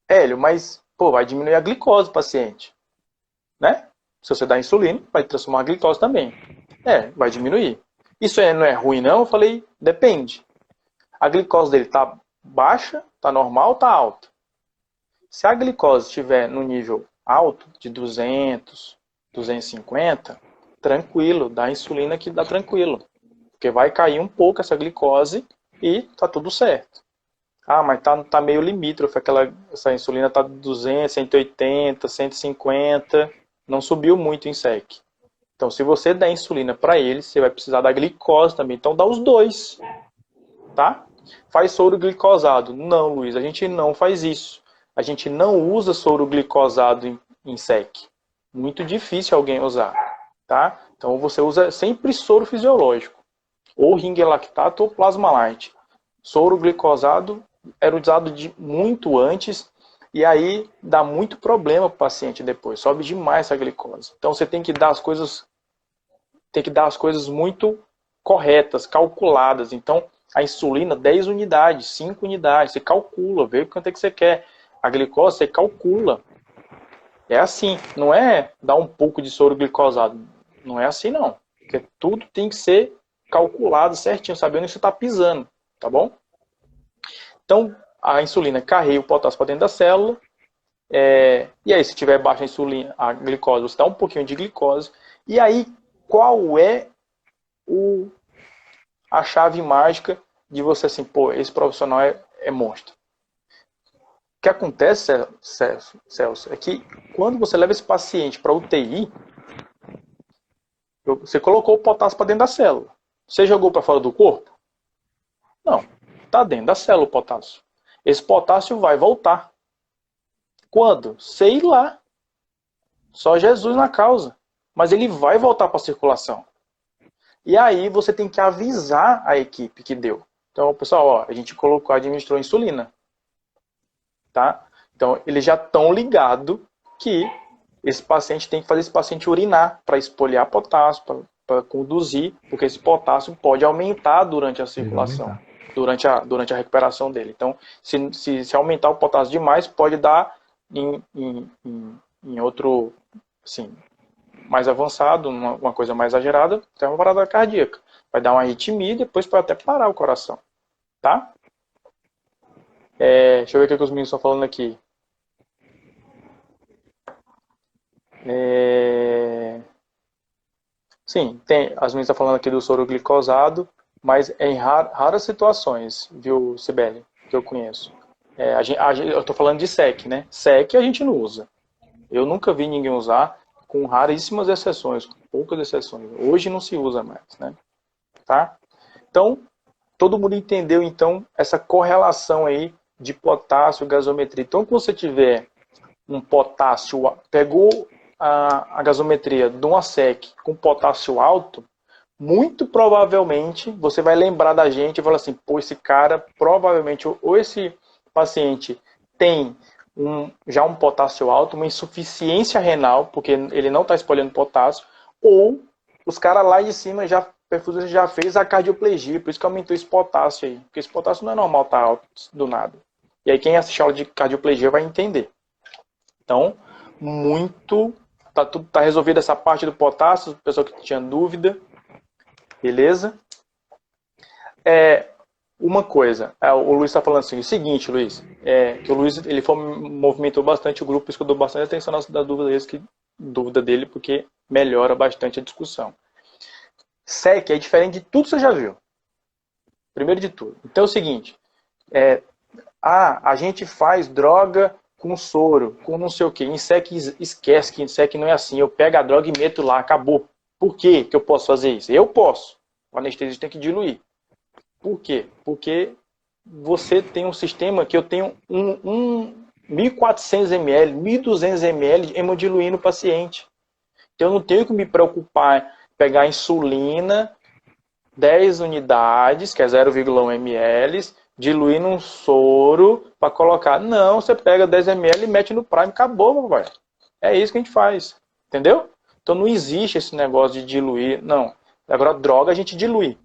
Hélio, mas vai diminuir a glicose do paciente. Né? Se você dá insulina, vai transformar a glicose também. Vai diminuir. Isso não é ruim, não? Eu falei, depende. A glicose dele está baixa, está normal ou está alta? Se a glicose estiver no nível alto, de 200, 250, tranquilo, dá insulina que dá tranquilo. Porque vai cair um pouco essa glicose e tá tudo certo. Ah, mas tá meio limítrofe, essa insulina tá 200, 180, 150, não subiu muito em SEC. Então, se você der insulina para ele, você vai precisar da glicose também. Então, dá os dois, tá? Faz soro glicosado. Não, Luiz, a gente não faz isso. A gente não usa soro glicosado em SEC. Muito difícil alguém usar, tá? Então, você usa sempre soro fisiológico. Ou ring lactato ou plasma light. Soro glicosado era usado muito antes e aí dá muito problema para o paciente depois. Sobe demais essa glicose. Então, você tem que dar as coisas muito corretas, calculadas. Então, a insulina, 10 unidades, 5 unidades, você calcula, vê quanto é que você quer. A glicose, você calcula. É assim, não é dar um pouco de soro glicosado. Não é assim, não. Porque tudo tem que ser calculado certinho, sabendo que você está pisando, tá bom? Então, a insulina carrega o potássio para dentro da célula. E aí, se tiver baixa insulina, a glicose, você dá um pouquinho de glicose. E aí, qual é a chave mágica de você assim, pô, esse profissional é monstro? O que acontece, Celso, é que quando você leva esse paciente para UTI, você colocou o potássio para dentro da célula. Você jogou para fora do corpo? Não. Está dentro da célula o potássio. Esse potássio vai voltar. Quando? Sei lá. Só Jesus na causa. Mas ele vai voltar para a circulação. E aí você tem que avisar a equipe que deu. Então, pessoal, ó, a gente colocou, administrou insulina. Tá? Então, eles já estão ligados que esse paciente tem que fazer esse paciente urinar para espolhar potássio, para conduzir, porque esse potássio pode aumentar durante a circulação, durante a recuperação dele. Então, se aumentar o potássio demais, pode dar em outro, assim, mais avançado, uma coisa mais exagerada, até uma parada cardíaca. Vai dar uma arritmia e depois pode até parar o coração. Tá? Deixa eu ver o que os meninos estão falando aqui. Sim, as meninas estão falando aqui do soro glicosado, mas é em raras situações, viu, Cibele, que eu conheço. Eu estou falando de SEC, né? SEC a gente não usa. Eu nunca vi ninguém usar, com raríssimas exceções, com poucas exceções. Hoje não se usa mais, né? Tá? Então, todo mundo entendeu, então, essa correlação aí de potássio e gasometria. Então, quando você tiver um potássio, pegou a gasometria de uma SEC com potássio alto, muito provavelmente você vai lembrar da gente e falar assim, pô, esse cara provavelmente, ou esse paciente tem já um potássio alto, uma insuficiência renal, porque ele não está espalhando potássio, ou os caras lá de cima perfusão já fez a cardioplegia, por isso que aumentou esse potássio aí, porque esse potássio não é normal estar alto do nada. E aí quem assiste a aula de cardioplegia vai entender. Então, tá resolvida essa parte do potássio, pessoal que tinha dúvida, beleza? Uma coisa, o Luiz está falando assim, o seguinte, Luiz, que o Luiz ele movimentou bastante o grupo, escutou bastante atenção da dúvida dele, porque melhora bastante a discussão. SEC é diferente de tudo que você já viu. Primeiro de tudo. Então é o seguinte, a gente faz droga com soro, com não sei o que. Em SEC esquece que em SEC não é assim. Eu pego a droga e meto lá, acabou. Por que eu posso fazer isso? Eu posso. O anestesista tem que diluir. Por quê? Porque você tem um sistema que eu tenho 1.400 ml, 1.200 ml hemodiluindo o paciente. Então eu não tenho que me preocupar em pegar insulina, 10 unidades, que é 0,1 ml, diluir num soro para colocar. Não, você pega 10 ml e mete no Prime, acabou, papai. É isso que a gente faz, entendeu? Então não existe esse negócio de diluir, não. Agora, droga a gente dilui.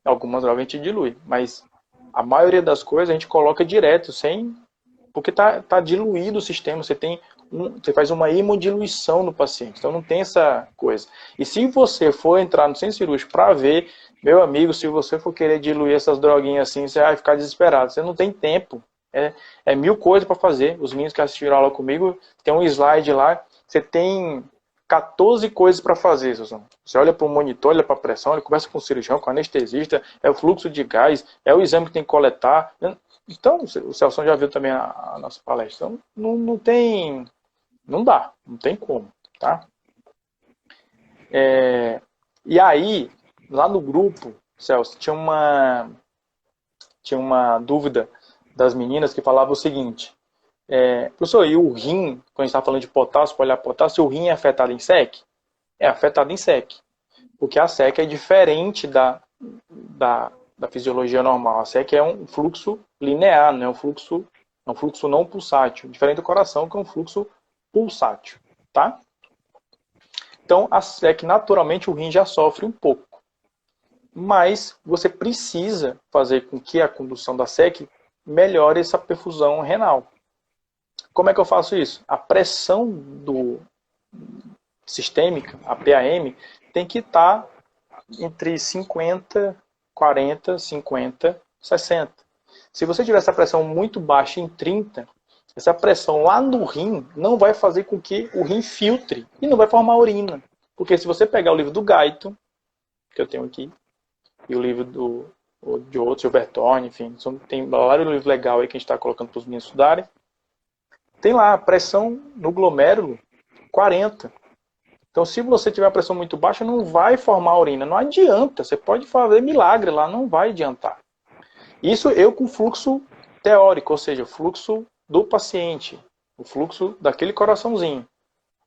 Algumas drogas a gente dilui, mas a maioria das coisas a gente coloca direto, porque tá diluído o sistema, você faz uma hemodiluição no paciente, então não tem essa coisa. E se você for entrar no centro cirúrgico para ver, meu amigo, se você for querer diluir essas droguinhas assim, você vai ficar desesperado, você não tem tempo, é mil coisas para fazer. Os meninos que assistiram a aula comigo, tem um slide lá, você tem 14 coisas para fazer, Suzano. Você olha para o monitor, olha para a pressão, ele conversa com o cirurgião, com o anestesista, é o fluxo de gás, é o exame que tem que coletar. Então, o Celso já viu também a nossa palestra. Então, não dá, não tem como, tá? E aí, lá no grupo, Celso, tinha uma dúvida das meninas que falava o seguinte, professor, e o rim, quando a gente está falando de potássio, para olhar potássio, o rim é afetado em SEC? É afetado em SEC, porque a SEC é diferente da fisiologia normal. A SEC é um fluxo linear, não é um fluxo não pulsátil, diferente do coração, que é um fluxo pulsátil, tá? Então, a SEC, naturalmente, o rim já sofre um pouco. Mas você precisa fazer com que a condução da SEC melhore essa perfusão renal. como é que eu faço isso? A pressão sistêmica, a PAM, tem que estar entre 50, 40, 50, 60. Se você tiver essa pressão muito baixa em 30, essa pressão lá no rim não vai fazer com que o rim filtre e não vai formar urina. Porque se você pegar o livro do Guyton, que eu tenho aqui, e o livro de outros, Gilbert Thorne, enfim, tem vários livros legais aí que a gente está colocando para os meninos estudarem. Tem lá a pressão no glomérulo 40. Então, se você tiver a pressão muito baixa, não vai formar urina. Não adianta. Você pode fazer milagre lá, não vai adiantar. Isso eu com fluxo teórico, ou seja, o fluxo do paciente, o fluxo daquele coraçãozinho.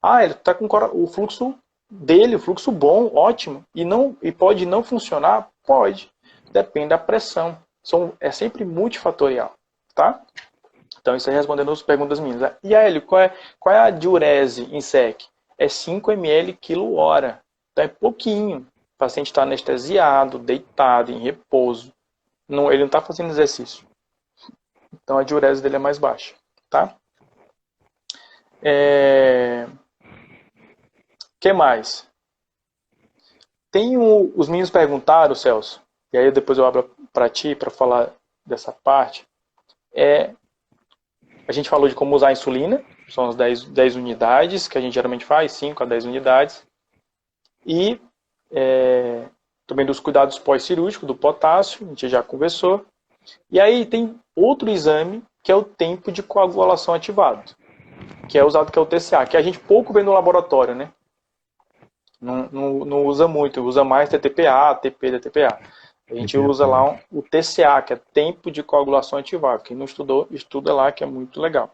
Ah, ele está com o fluxo dele, o fluxo bom, ótimo, e pode não funcionar? Pode. Depende da pressão. É sempre multifatorial, tá? Então, isso aí respondendo as perguntas minhas. E Hélio, qual é a diurese em SEC? É 5 ml quilo-hora. Então é pouquinho. O paciente está anestesiado, deitado, em repouso. Ele não está fazendo exercício. Então a diurese dele é mais baixa. Tá? Que mais? Os meninos perguntaram, Celso, e aí depois eu abro para ti para falar dessa parte. A gente falou de como usar a insulina, são as 10 unidades que a gente geralmente faz, 5 a 10 unidades. E também dos cuidados pós-cirúrgicos, do potássio, a gente já conversou. E aí tem outro exame, que é o tempo de coagulação ativado, que é usado, que é o TCA, que a gente pouco vê no laboratório, né? Não usa muito, usa mais TTPA, TP, DTPA. A gente usa lá o TCA, que é tempo de coagulação ativado. Quem não estudou, estuda lá, que é muito legal.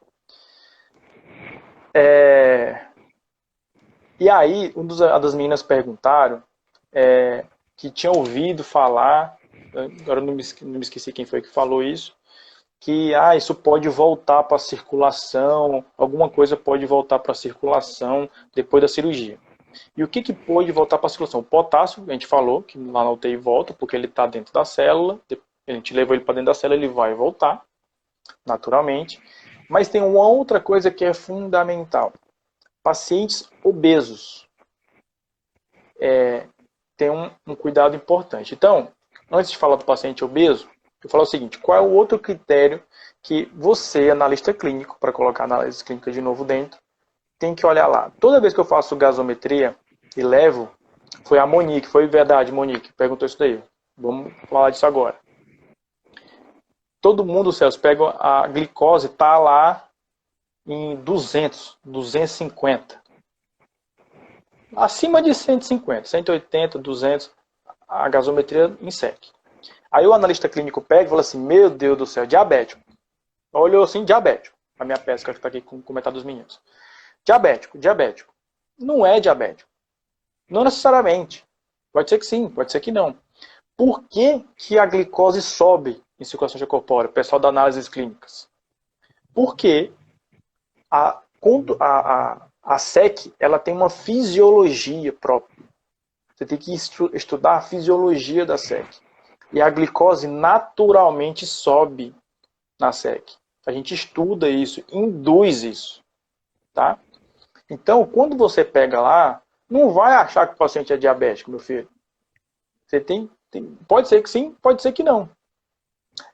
E aí, uma das meninas perguntaram que tinha ouvido falar, agora não me esqueci quem foi que falou isso, que isso pode voltar para a circulação, alguma coisa pode voltar para a circulação depois da cirurgia. E o que pode voltar para a circulação? O potássio, a gente falou, que lá na UTI volta, porque ele está dentro da célula, a gente levou ele para dentro da célula, ele vai voltar, naturalmente. Mas tem uma outra coisa que é fundamental. Pacientes obesos tem um cuidado importante. Então, antes de falar do paciente obeso, eu falo o seguinte, qual é o outro critério que você, analista clínico, para colocar a análise clínica de novo dentro, tem que olhar lá. Toda vez que eu faço gasometria e levo, foi a Monique, foi verdade, Monique, perguntou isso daí. Vamos falar disso agora. Todo mundo, Celso, pega a glicose, tá lá em 200, 250. Acima de 150, 180, 200, a gasometria em SEC. Aí o analista clínico pega e fala assim, meu Deus do céu, diabético. Olhou assim, diabético. A minha pesca que está aqui com o comentário dos meninos. Diabético. Não é diabético. Não necessariamente. Pode ser que sim, pode ser que não. Por que a glicose sobe em circulação corpórea? Pessoal da análises clínicas. Porque a SEC ela tem uma fisiologia própria. Você tem que estudar a fisiologia da SEC. E a glicose naturalmente sobe na SEC. A gente estuda isso, induz isso. Tá? Então, quando você pega lá, não vai achar que o paciente é diabético, meu filho. Você pode ser que sim, pode ser que não.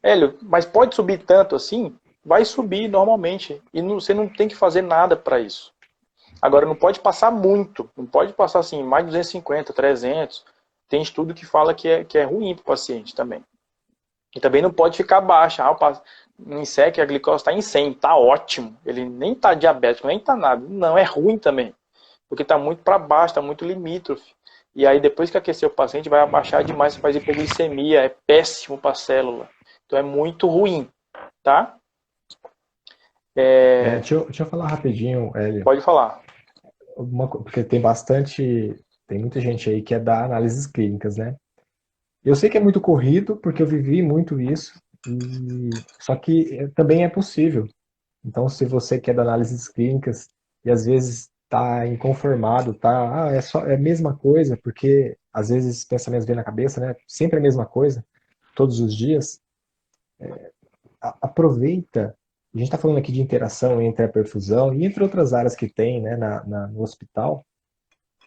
Hélio, mas pode subir tanto assim? Vai subir normalmente. E você não tem que fazer nada para isso. Agora, não pode passar muito. Não pode passar assim, mais de 250, 300. Tem estudo que fala que é ruim para o paciente também. E também não pode ficar baixa. No SEC a glicose está em 100, está ótimo. Ele nem está diabético, nem está nada. Não, é ruim também. Porque está muito para baixo, está muito limítrofe. E aí depois que aquecer o paciente vai abaixar demais, faz hipoglicemia, é péssimo para a célula. Então é muito ruim, tá? Deixa eu falar rapidinho, Hélio. Pode falar. Porque tem muita gente aí que é da análises clínicas, né? Eu sei que é muito corrido, porque eu vivi muito isso, só que também é possível. Então, se você quer dar análises clínicas e às vezes está inconformado, é a mesma coisa, porque às vezes pensamentos vêm na cabeça, né? Sempre a mesma coisa, todos os dias. Aproveita A gente está falando aqui de interação entre a perfusão e entre outras áreas que tem, né, no hospital.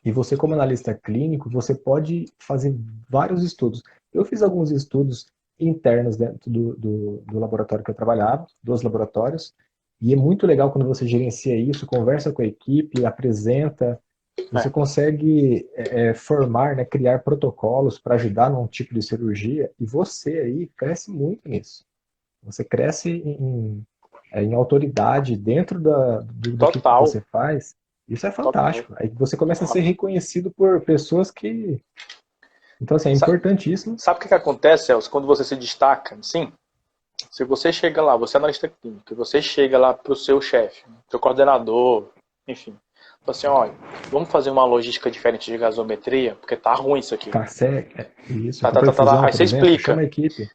E você, como analista clínico, você pode fazer vários estudos. Eu fiz alguns estudos internos dentro do laboratório que eu trabalhava, dos laboratórios, e é muito legal quando você gerencia isso, conversa com a equipe, apresenta, você É. consegue formar, né, criar protocolos para ajudar num tipo de cirurgia, e você aí cresce muito nisso. Você cresce em autoridade dentro do que Total, você faz. Isso é total. fantástico. Aí você começa a ser reconhecido por pessoas que. Então, assim, é Sa- importantíssimo. Sabe o que que acontece, Celso, quando você se destaca? Sim, se você chega lá, você é analista clínico, e você chega lá para o seu chefe, seu coordenador, enfim, fala assim, olha, vamos fazer uma logística diferente de gasometria, porque tá ruim isso aqui. Isso, Tá, com tá, tá, tá, tá. perfusão, Aí por você exemplo, chama explica. a equipe.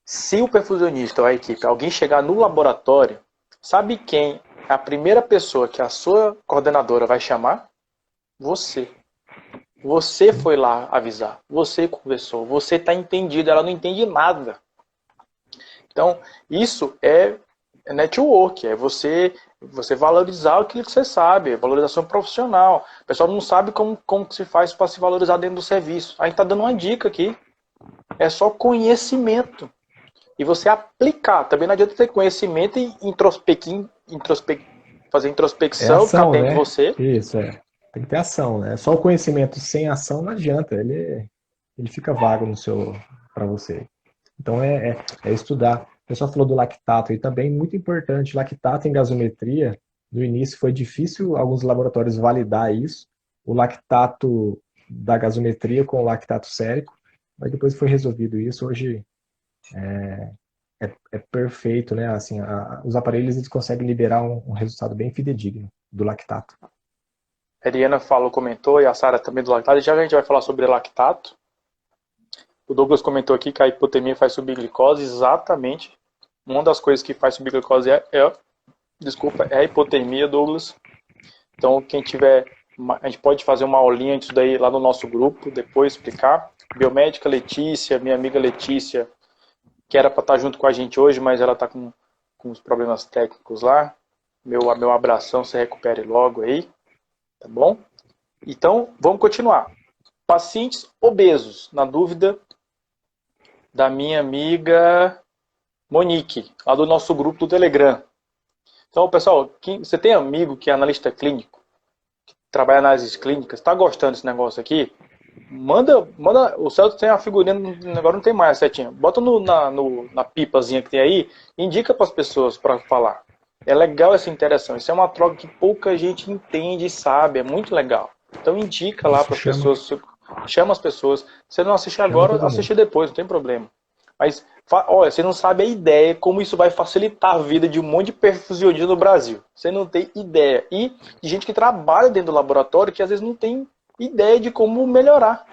Se o perfusionista ou a equipe, alguém chegar no laboratório, sabe quem é a primeira pessoa que a sua coordenadora vai chamar? Você. Você foi lá avisar, você conversou, você está entendido, ela não entende nada. Então, isso é network, é você valorizar aquilo que você sabe, é valorização profissional. O pessoal não sabe como que se faz para se valorizar dentro do serviço. A gente está dando uma dica aqui. É só conhecimento. E você aplicar. Também não adianta ter conhecimento e fazer É introspecção, ficar ação, dentro de né? você. Isso, é. Tem que ter ação, né? Só o conhecimento sem ação não adianta. Ele fica vago no seu, para você. Então é estudar. O pessoal falou do lactato e também muito importante, lactato em gasometria. No início foi difícil alguns laboratórios validar isso, o lactato da gasometria com o lactato sérico, mas depois foi resolvido isso. Hoje é perfeito, né? Assim, os aparelhos eles conseguem liberar um resultado bem fidedigno do lactato. A Eliana falou, comentou, e a Sara também do lactato. Já a gente vai falar sobre lactato. O Douglas comentou aqui que a hipotermia faz subir glicose. Exatamente. Uma das coisas que faz subir glicose desculpa, é a hipotermia, Douglas. Então, quem tiver, a gente pode fazer uma aulinha disso daí lá no nosso grupo, depois explicar. Biomédica Letícia, minha amiga Letícia, que era para estar junto com a gente hoje, mas ela está com os problemas técnicos lá. Meu abração, se recupere logo aí, tá bom? Então, vamos continuar. Pacientes obesos, na dúvida da minha amiga Monique, lá do nosso grupo do Telegram. Então, pessoal, você tem amigo que é analista clínico, trabalha nas análises clínicas, está gostando desse negócio aqui? Manda. O Celso tem a figurinha, agora não tem mais a setinha. Bota na pipazinha que tem aí e indica para as pessoas para falar. É legal essa interação. Isso é uma troca que pouca gente entende e sabe. É muito legal. Então indica lá Isso para as pessoas. Chama as pessoas. Se você não assiste chama agora, todo mundo. assiste depois, não tem problema. Mas, olha, você não sabe a ideia como isso vai facilitar a vida de um monte de perfusionista no Brasil. Você não tem ideia. E de gente que trabalha dentro do laboratório que às vezes não tem ideia de como melhorar.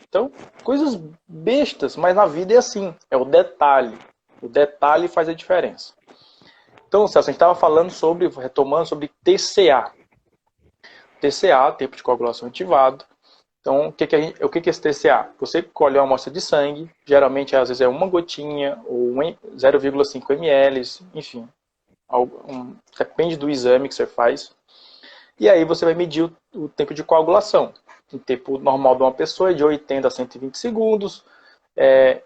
Então, coisas bestas, mas na vida é assim. É o detalhe. O detalhe faz a diferença. Então, Celso, a gente estava falando sobre, retomando sobre TCA. TCA, tempo de coagulação ativado. Então, o que é esse TCA? Você colhe uma amostra de sangue, geralmente às vezes é uma gotinha ou 0,5 ml, enfim. Depende do exame que você faz. E aí você vai medir o tempo de coagulação. O tempo normal de uma pessoa é de 80 a 120 segundos.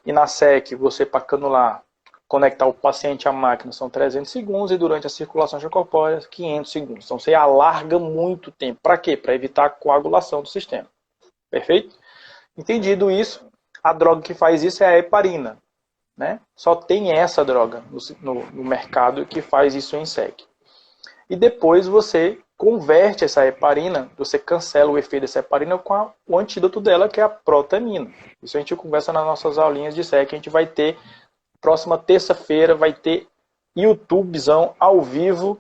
E na SEC, você para canular, conectar o paciente à máquina são 300 segundos e durante a circulação extracorpórea 500 segundos. Então você alarga muito tempo. Para quê? Para evitar a coagulação do sistema. Perfeito? Entendido isso, a droga que faz isso é a heparina. Né? Só tem essa droga no mercado que faz isso em SEC. E depois você converte essa heparina, você cancela o efeito dessa heparina com o antídoto dela, que é a protamina. Isso a gente conversa nas nossas aulinhas de SEC. A gente vai ter, próxima terça-feira, vai ter YouTubezão ao vivo,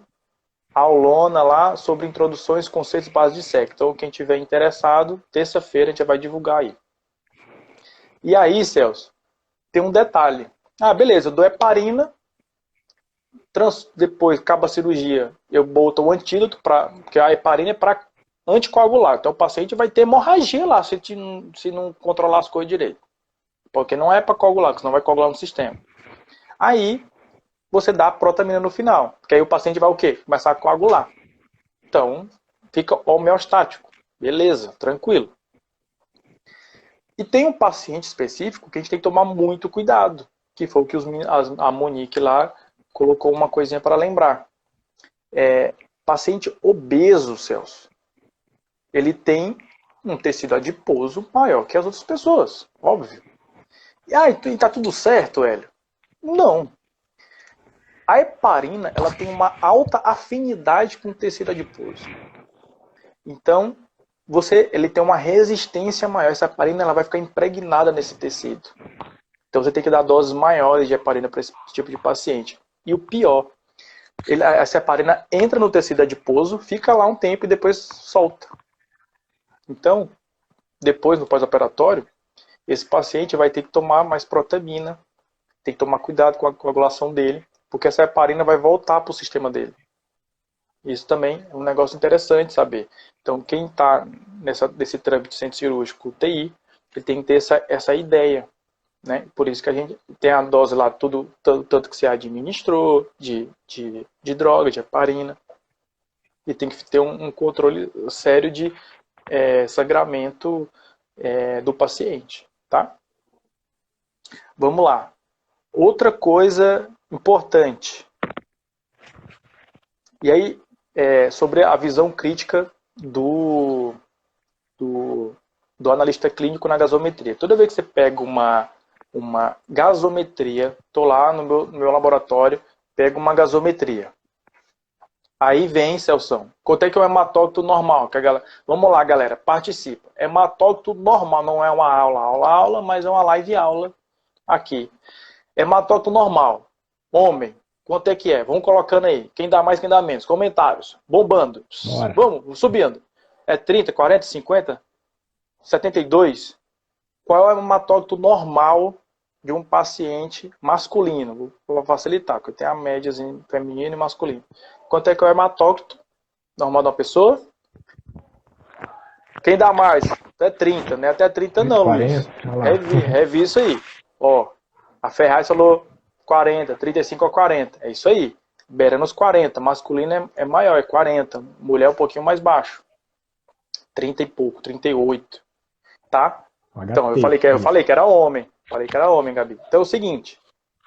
aulona lá, sobre introduções, conceitos básicos de SEC. Então, quem tiver interessado, terça-feira a gente vai divulgar aí. E aí, Celso, tem um detalhe. Ah, beleza, eu dou heparina, depois acaba a cirurgia, eu boto o antídoto, porque a heparina é para anticoagular. Então o paciente vai ter hemorragia lá se não controlar as coisas direito. Porque não é para coagular, porque senão vai coagular no sistema. Aí você dá a protamina no final. Porque aí o paciente vai o quê? Começar a coagular. Então, fica homeostático. Beleza, tranquilo. E tem um paciente específico que a gente tem que tomar muito cuidado. Que foi o que a Monique lá colocou uma coisinha para lembrar. Paciente obeso, Celso, ele tem um tecido adiposo maior que as outras pessoas, óbvio. E tá tudo certo, Hélio? Não. A heparina, ela tem uma alta afinidade com o tecido adiposo. Então, ele tem uma resistência maior. Essa heparina ela vai ficar impregnada nesse tecido. Então, você tem que dar doses maiores de heparina para esse tipo de paciente. E o pior, essa heparina entra no tecido adiposo, fica lá um tempo e depois solta. Então, depois, no pós-operatório, esse paciente vai ter que tomar mais protamina, tem que tomar cuidado com a coagulação dele, porque essa heparina vai voltar para o sistema dele. Isso também é um negócio interessante saber. Então, quem está nesse trâmite de centro cirúrgico UTI, ele tem que ter essa ideia. Né? Por isso que a gente tem a dose lá, tanto que se administrou, de droga, de heparina. E tem que ter um controle sério de sangramento do paciente. Tá? Vamos lá. Outra coisa importante. E aí, sobre a visão crítica do analista clínico na gasometria. Toda vez que você pega uma gasometria, estou lá no meu laboratório, pego uma gasometria. Aí vem, Celção, quanto é que é um hematócrito normal? Vamos lá, galera, participa. Hematócrito normal, não é uma aula, mas é uma live aula aqui. Hematócrito normal, homem, quanto é que é? Vamos colocando aí, quem dá mais, quem dá menos. Comentários, bombando. Bora. Vamos, subindo. É 30, 40, 50, 72? Qual é o hematócrito normal de um paciente masculino? Vou facilitar, porque eu tenho a média feminino e masculino. Quanto é que é o hematócrito normal de uma pessoa? Quem dá mais? Até 30, né? Até 30 não, 40, Luiz. Revi isso aí. Ó, a Ferraz falou 40, 35 a 40. É isso aí. Beirando os 40. Masculino é maior, é 40. Mulher é um pouquinho mais baixo. 30 e pouco, 38. Tá? Então, eu falei que era homem. Falei que era homem, Gabi. Então é o seguinte,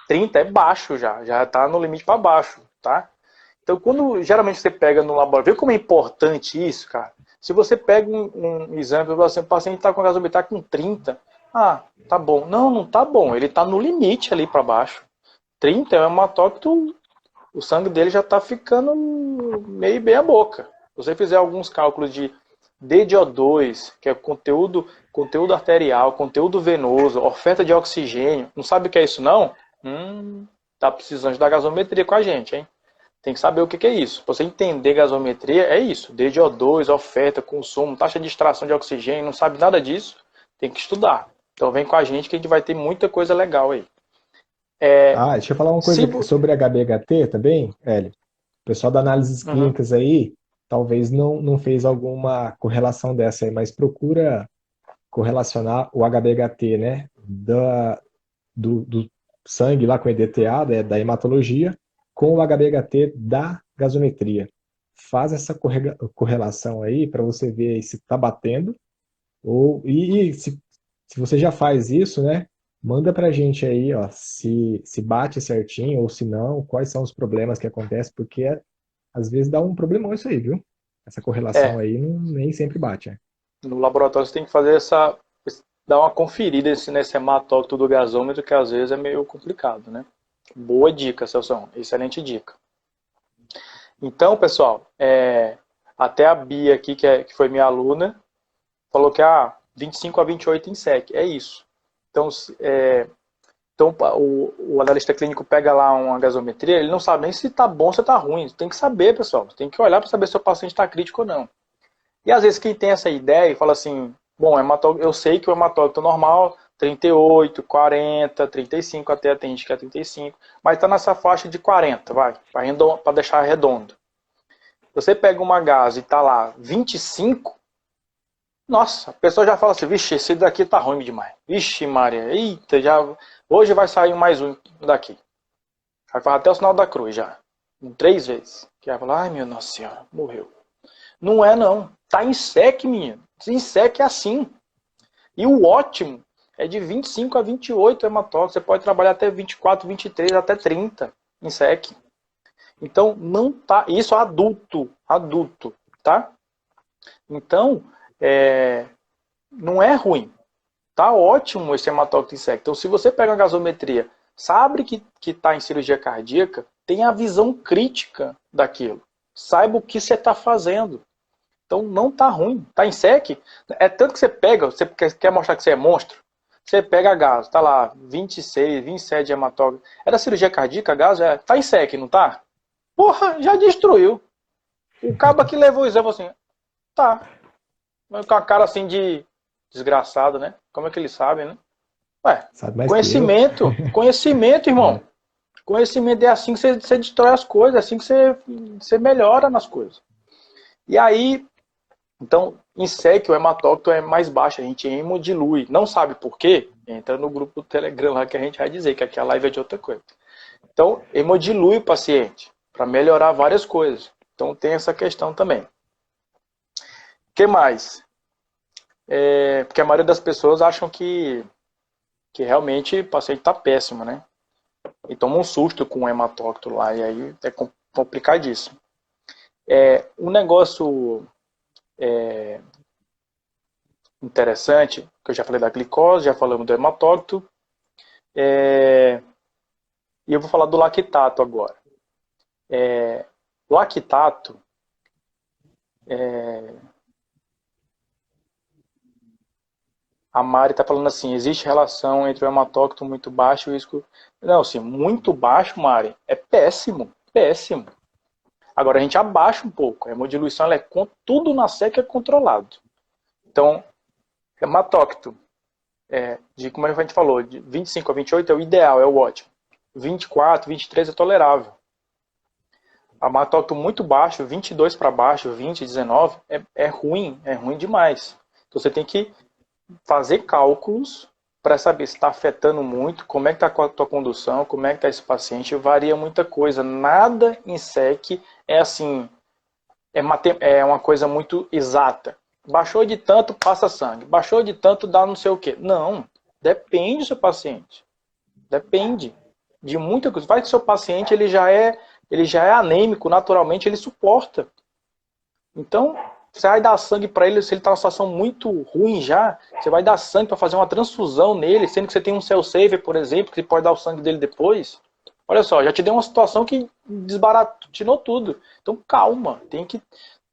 30 é baixo já tá no limite para baixo, tá? Então, quando geralmente você pega no laboratório, vê como é importante isso, cara? Se você pega um exame, o paciente está com a gasometria com 30, tá bom. Não tá bom, ele tá no limite ali para baixo. 30 é um hematócrito, o sangue dele já tá ficando meio bem a boca. Se você fizer alguns cálculos de DDO2, que é conteúdo arterial, conteúdo venoso, oferta de oxigênio, não sabe o que é isso não? Tá precisando da gasometria com a gente, hein? Tem que saber o que é isso. Pra você entender gasometria, é isso. DDO2, oferta, consumo, taxa de extração de oxigênio, não sabe nada disso, tem que estudar. Então vem com a gente que a gente vai ter muita coisa legal aí. Deixa eu falar uma coisa sobre HBHT também, Hélio. O pessoal da análises clínicas aí, talvez não fez alguma correlação dessa aí, mas procura correlacionar o HBHT, né, do sangue lá com EDTA, da hematologia, com o HBHT da gasometria. Faz essa correlação aí para você ver se está batendo, e se você já faz isso, né, manda para a gente aí, ó, se bate certinho ou se não, quais são os problemas que acontecem, porque às vezes dá um problemão isso aí, viu? Essa correlação aí nem sempre bate. Né? No laboratório você tem que fazer dar uma conferida nesse hematócrito do gasômetro, que às vezes é meio complicado, né? Boa dica, Celso. Excelente dica. Então, pessoal, até a Bia aqui, que foi minha aluna, falou que 25 a 28 em SEC. É isso. Então o analista clínico pega lá uma gasometria, ele não sabe nem se está bom ou se está ruim. Tem que saber, pessoal. Tem que olhar para saber se o paciente está crítico ou não. E às vezes quem tem essa ideia e fala assim, bom, eu sei que o hematócrito normal 38, 40, 35, até tem gente que é 35, mas está nessa faixa de 40, para deixar redondo. Você pega uma gás e está lá 25, nossa, a pessoa já fala assim, vixe, esse daqui tá ruim demais. Vixe, Maria, eita, hoje vai sair mais um daqui. Aí faz até o sinal da cruz já. 3 vezes. Que aí fala, ai meu Nossa Senhora, morreu. Não é não. Tá em SEC, menino. Em SEC é assim. E o ótimo é de 25 a 28 hematócrito. Você pode trabalhar até 24, 23, até 30 em SEC. Então, não tá... Isso adulto, tá? Então, não é ruim. Tá ótimo esse hematócrito em SEC. Então, se você pega uma gasometria, sabe que está em cirurgia cardíaca, tenha a visão crítica daquilo. Saiba o que você está fazendo. Então, não tá ruim. Tá em SEC. É tanto que você pega, você quer mostrar que você é monstro, você pega a gaso, tá lá, 26, 27 de hematócrito. Era cirurgia cardíaca, a gaso, tá em SEC, não tá? Porra, já destruiu. O cabo que levou o exame assim, tá. Com a cara assim de desgraçado, né? Como é que eles sabem, né? Ué, Sabe mais que eu? conhecimento, irmão. Conhecimento é assim que você destrói as coisas, é assim que você melhora nas coisas. E aí, então, em SEC o hematócrito é mais baixo, a gente hemodilui. Não sabe por quê? Entra no grupo do Telegram lá que a gente vai dizer, que aqui a live é de outra coisa. Então, hemodilui o paciente para melhorar várias coisas. Então, tem essa questão também. O que mais? Porque a maioria das pessoas acham que realmente o paciente está péssimo, né? E toma um susto com o hematócrito lá, e aí é complicadíssimo. Um negócio interessante, que eu já falei da glicose, já falamos do hematócrito, e eu vou falar do lactato agora. Lactato a Mari está falando assim, existe relação entre o hematócrito muito baixo e o risco... Não, assim, muito baixo, Mari, é péssimo, péssimo. Agora a gente abaixa um pouco, a hemodiluição ela tudo na SEC é controlado. Então, hematócrito, como a gente falou, de 25 a 28 é o ideal, é o ótimo. 24, 23 é tolerável. Hematócrito muito baixo, 22 para baixo, 20, 19, é ruim demais. Então você tem que fazer cálculos para saber se está afetando muito, como é que está a tua condução, como é que está esse paciente, varia muita coisa. Nada em SEC é assim, é uma coisa muito exata. Baixou de tanto, passa sangue. Baixou de tanto, dá não sei o quê. Não, depende do seu paciente. Depende de muita coisa. Vai que o seu paciente ele já é anêmico, naturalmente ele suporta. Então, você vai dar sangue para ele, se ele está numa situação muito ruim já, você vai dar sangue para fazer uma transfusão nele, sendo que você tem um cell saver, por exemplo, que você pode dar o sangue dele depois. Olha só, já te deu uma situação que desbaratinou tudo. Então, calma,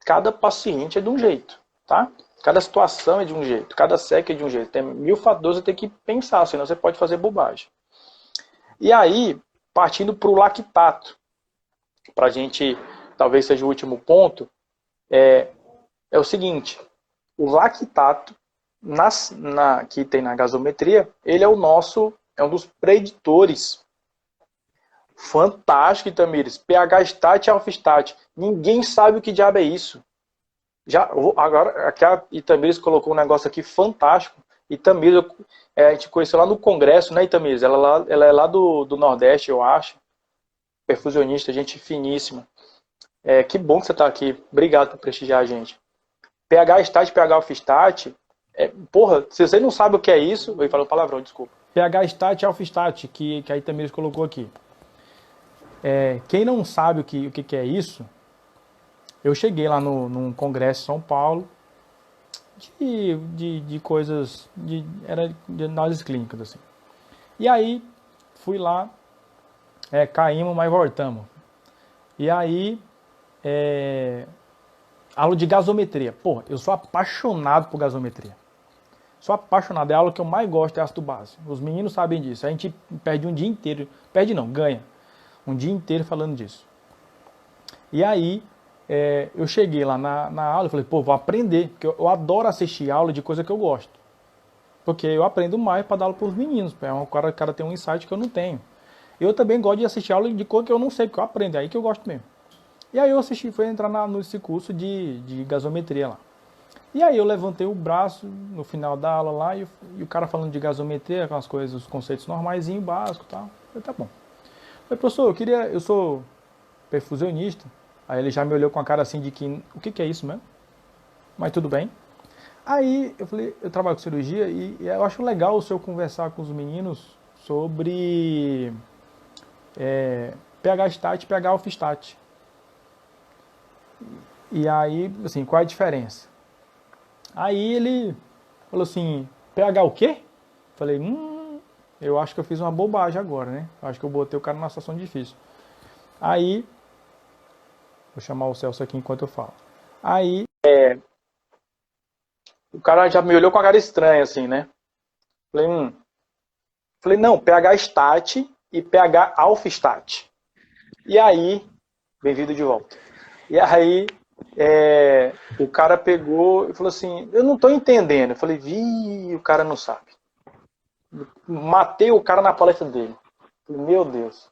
cada paciente é de um jeito, tá? Cada situação é de um jeito, cada SEC é de um jeito. Tem 1000 fatores, você tem que pensar, senão você pode fazer bobagem. E aí, partindo para o lactato, para a gente, talvez seja o último ponto, é o seguinte, o lactato que tem na gasometria, ele é um dos preditores. Fantástico, Itamires. pH stat e alpha stat. Ninguém sabe o que diabo é isso. Agora, aqui a Itamires colocou um negócio aqui fantástico. Itamires, a gente conheceu lá no congresso, né, Itamires? Ela é lá do Nordeste, eu acho. Perfusionista, gente finíssima. Que bom que você está aqui. Obrigado por prestigiar a gente. pH stat, pH alpha stat. Porra, se você não sabe o que é isso... Eu ia falar um palavrão, desculpa. pH stat e alpha stat, que a Itamires colocou aqui. Quem não sabe o que é isso... Eu cheguei lá num congresso em São Paulo de coisas... Era de análises clínicas, assim. E aí, fui lá, caímos, mas voltamos. E aí... aula de gasometria. Porra, eu sou apaixonado por gasometria. Sou apaixonado. É a aula que eu mais gosto, é ácido base. Os meninos sabem disso. A gente perde um dia inteiro. Perde não, ganha. Um dia inteiro falando disso. E aí, eu cheguei lá na aula e falei, pô, vou aprender. Porque eu adoro assistir aula de coisa que eu gosto. Porque eu aprendo mais para dar aula para os meninos. O cara tem um insight que eu não tenho. Eu também gosto de assistir aula de coisa que eu não sei, porque eu aprendo. É aí que eu gosto mesmo. E aí eu fui entrar nesse curso de gasometria lá. E aí eu levantei o braço no final da aula lá e o cara falando de gasometria, aquelas coisas, os conceitos normaisinhos, básicos e tal. Eu falei, tá bom. falei, professor, eu sou perfusionista. Aí ele já me olhou com a cara assim de que, o que é isso mesmo? Mas tudo bem. Aí eu falei, eu trabalho com cirurgia e eu acho legal o senhor conversar com os meninos sobre pH stat e pH alpha stat. E aí, assim, qual é a diferença? Aí ele falou assim, pH o quê? Falei, eu acho que eu fiz uma bobagem agora, né? Acho que eu botei o cara numa situação difícil. Aí, vou chamar o Celso aqui enquanto eu falo. Aí, o cara já me olhou com a cara estranha, assim, né? Falei, não, pH stat e pH alpha stat. E aí, bem-vindo de volta. E aí, o cara pegou e falou assim, eu não tô entendendo. Eu falei, o cara não sabe. Matei o cara na palestra dele. Falei, meu Deus.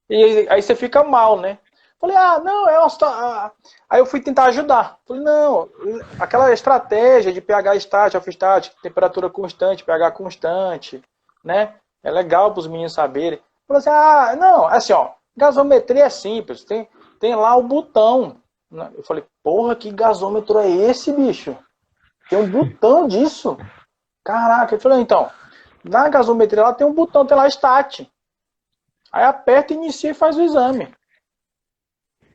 E aí você fica mal, né? Falei, não, Aí eu fui tentar ajudar. Falei, não, aquela estratégia de pH estático, alfa estático, temperatura constante, pH constante, né? É legal para os meninos saberem. Falei assim, não, assim, ó, gasometria é simples, tem lá o botão. Eu falei, porra, que gasômetro é esse, bicho? Tem um botão disso? Caraca, eu falei, então, na gasometria lá tem um botão, tem lá Stat. Aí aperta, inicia e faz o exame.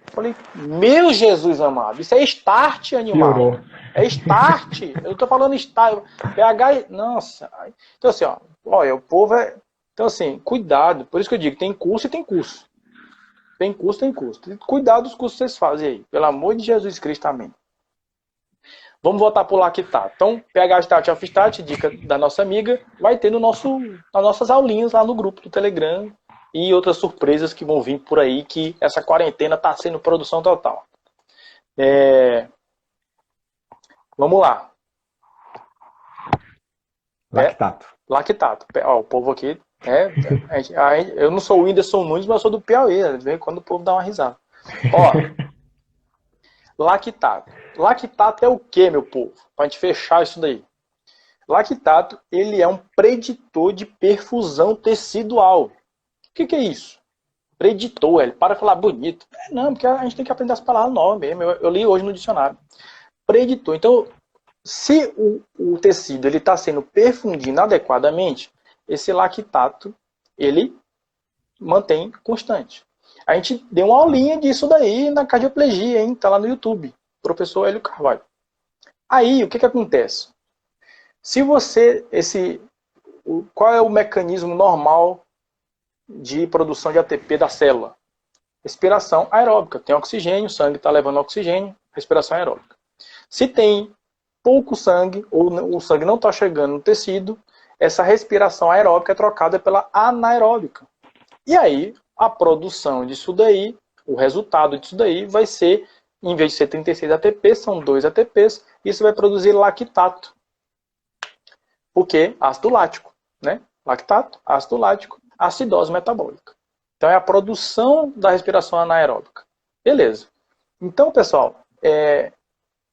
Falei, meu Jesus amado, isso é start, animal. Piorou. É start. Eu tô falando start. pH. Nossa. Então, assim, ó. Olha, o povo é. Então, assim, cuidado. Por isso que eu digo, tem curso e tem curso. Tem curso, tem curso. Cuidado dos cursos que vocês fazem aí. Pelo amor de Jesus Cristo, amém. Vamos voltar pro lactato. Então, pH stat, alpha stat, dica da nossa amiga, vai ter nas nossas aulinhas lá no grupo do Telegram e outras surpresas que vão vir por aí, que essa quarentena está sendo produção total. Vamos lá. Lactato. Lactato. Ó, o povo aqui, eu não sou o Whindersson Nunes, mas eu sou do Piauí. Quando o povo dá uma risada. Ó, lactato. Lactato é o que, meu povo? Para a gente fechar isso daí. Lactato, ele é um preditor de perfusão tecidual. O que é isso? Preditor, ele para de falar bonito. Não, porque a gente tem que aprender as palavras novas mesmo. Eu li hoje no dicionário. Preditor. Então, se o tecido está sendo perfundido adequadamente, esse lactato, ele mantém constante. A gente deu uma aulinha disso daí na cardioplegia, hein? Tá lá no YouTube. Professor Hélio Carvalho. Aí, o que acontece? Se você, qual é o mecanismo normal de produção de ATP da célula? Respiração aeróbica. Tem oxigênio, o sangue está levando oxigênio, respiração aeróbica. Se tem pouco sangue, ou o sangue não está chegando no tecido, essa respiração aeróbica é trocada pela anaeróbica. E aí, a produção disso daí, o resultado disso daí vai ser, em vez de ser 36 ATP, são 2 ATPs, isso vai produzir lactato. Porque ácido lático, né? Lactato, ácido lático, acidose metabólica. Então é a produção da respiração anaeróbica. Beleza. Então, pessoal,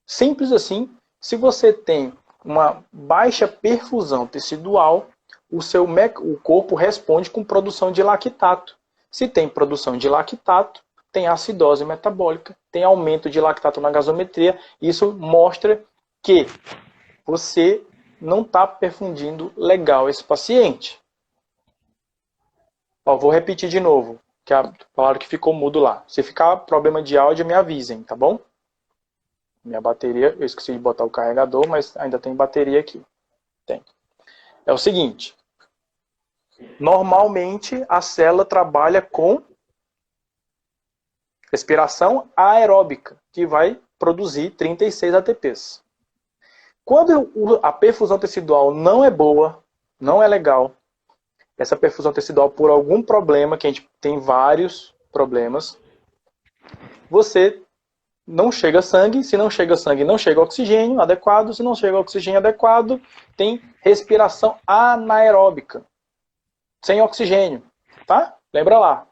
simples assim, se você tem uma baixa perfusão tecidual, o corpo responde com produção de lactato. Se tem produção de lactato, tem acidose metabólica, tem aumento de lactato na gasometria. Isso mostra que você não está perfundindo legal esse paciente. Ó, vou repetir de novo, que a palavra que ficou mudo lá. Se ficar problema de áudio, me avisem, tá bom? Minha bateria, eu esqueci de botar o carregador, mas ainda tem bateria aqui. Tem. É o seguinte. Normalmente, a célula trabalha com respiração aeróbica, que vai produzir 36 ATPs. Quando a perfusão tecidual não é boa, não é legal, essa perfusão tecidual por algum problema, que a gente tem vários problemas, você não chega sangue, se não chega sangue, não chega oxigênio adequado, se não chega oxigênio adequado, tem respiração anaeróbica, sem oxigênio, tá? Lembra lá.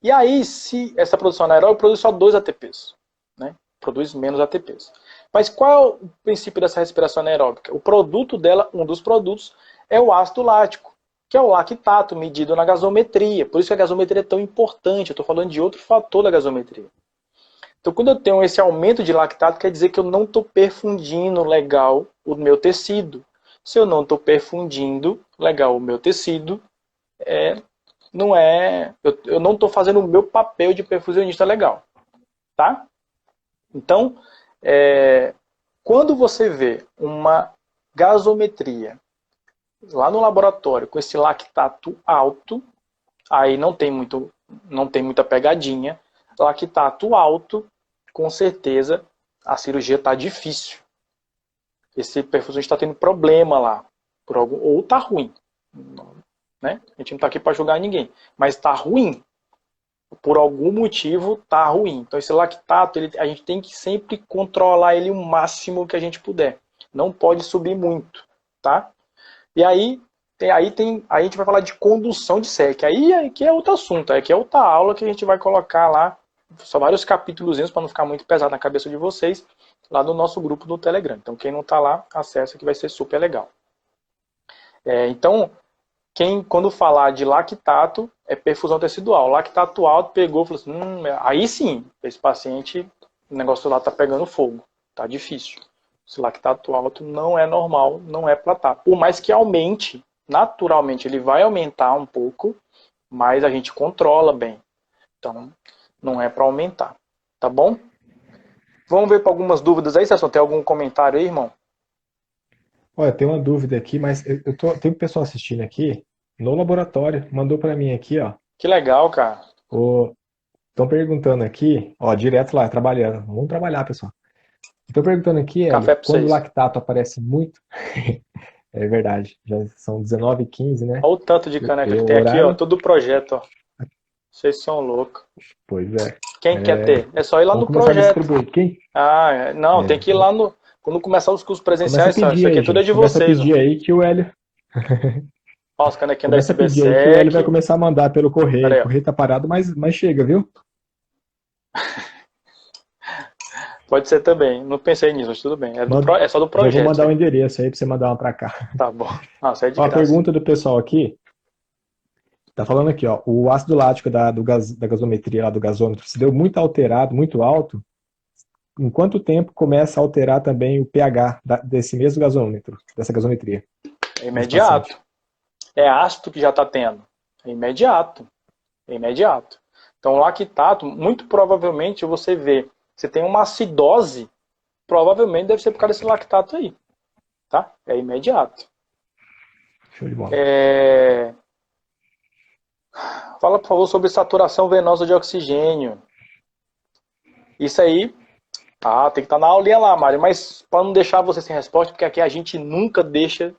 E aí, se essa produção anaeróbica produz só 2 ATPs, né? Produz menos ATPs. Mas qual é o princípio dessa respiração anaeróbica? O produto dela, um dos produtos, é o ácido lático, que é o lactato medido na gasometria. Por isso que a gasometria é tão importante. Eu estou falando de outro fator da gasometria. Então, quando eu tenho esse aumento de lactato, quer dizer que eu não estou perfundindo legal o meu tecido. Se eu não estou perfundindo legal o meu tecido, eu não estou fazendo o meu papel de perfusionista legal. Tá? Então, quando você vê uma gasometria lá no laboratório com esse lactato alto, aí não tem muita pegadinha. Lactato alto, com certeza a cirurgia está difícil. Esse perfusionista está tendo problema lá, ou está ruim. Né? A gente não está aqui para julgar ninguém, mas está ruim. Por algum motivo está ruim. Então esse lactato, a gente tem que sempre controlar ele o máximo que a gente puder. Não pode subir muito, tá? E aí a gente vai falar de condução de SEC. Aí que é outro assunto, que é outra aula que a gente vai colocar lá. São vários capítulos para não ficar muito pesado na cabeça de vocês, lá no nosso grupo do Telegram. Então quem não está lá, acessa que vai ser super legal. Então, quando falar de lactato, é perfusão tecidual. Lactato alto pegou e falou assim, aí sim, esse paciente, o negócio lá está pegando fogo, está difícil. Esse lactato alto não é normal, não é platar. Por mais que aumente, naturalmente ele vai aumentar um pouco, mas a gente controla bem. Então, não é para aumentar, tá bom? Vamos ver para algumas dúvidas aí, Sasson. Tem algum comentário aí, irmão? Olha, tem uma dúvida aqui, mas tem um pessoal assistindo aqui no laboratório, mandou para mim aqui, ó. Que legal, cara. Estão perguntando aqui, ó, direto lá, trabalhando. Vamos trabalhar, pessoal. Estão perguntando aqui, Café pra quando vocês. o lactato aparece muito. É verdade, já são 19h15, né? Olha o tanto de caneca que tem aqui, ó. Todo o projeto, ó. Vocês são loucos. Pois é. Quem quer ter? É só ir lá Vamos no começar a projeto. distribuir. Quem? Não, tem que ir lá no... Quando começar os cursos presenciais, Começa a pedir isso aqui aí, é tudo gente. de Começa a vocês, ó. pedir aí que o Hélio... Ó, os canequinhos da Começa a pedir aí que o Hélio vai SBSEC. começar a mandar pelo correio. Pera aí, O correio tá parado, mas chega, viu? Pode ser também. Não pensei nisso, mas tudo bem. É só do Já projeto. vou mandar o endereço aí pra você mandar uma pra cá. Tá bom. Isso é de Ó, a graça. pergunta do pessoal aqui. Tá falando aqui, ó. O ácido lático da gasometria lá do gasômetro se deu muito alterado, muito alto. Em quanto tempo começa a alterar também o pH desse mesmo gasômetro, dessa gasometria? É imediato. É ácido que já está tendo. É imediato. É imediato. Então, o lactato, muito provavelmente você vê, você tem uma acidose, provavelmente deve ser por causa desse lactato aí. Tá? É imediato. Show de bola. Fala, por favor, sobre saturação venosa de oxigênio. Isso aí, tem que estar na aulinha lá, Mário, mas para não deixar você sem resposta, porque aqui a gente nunca deixa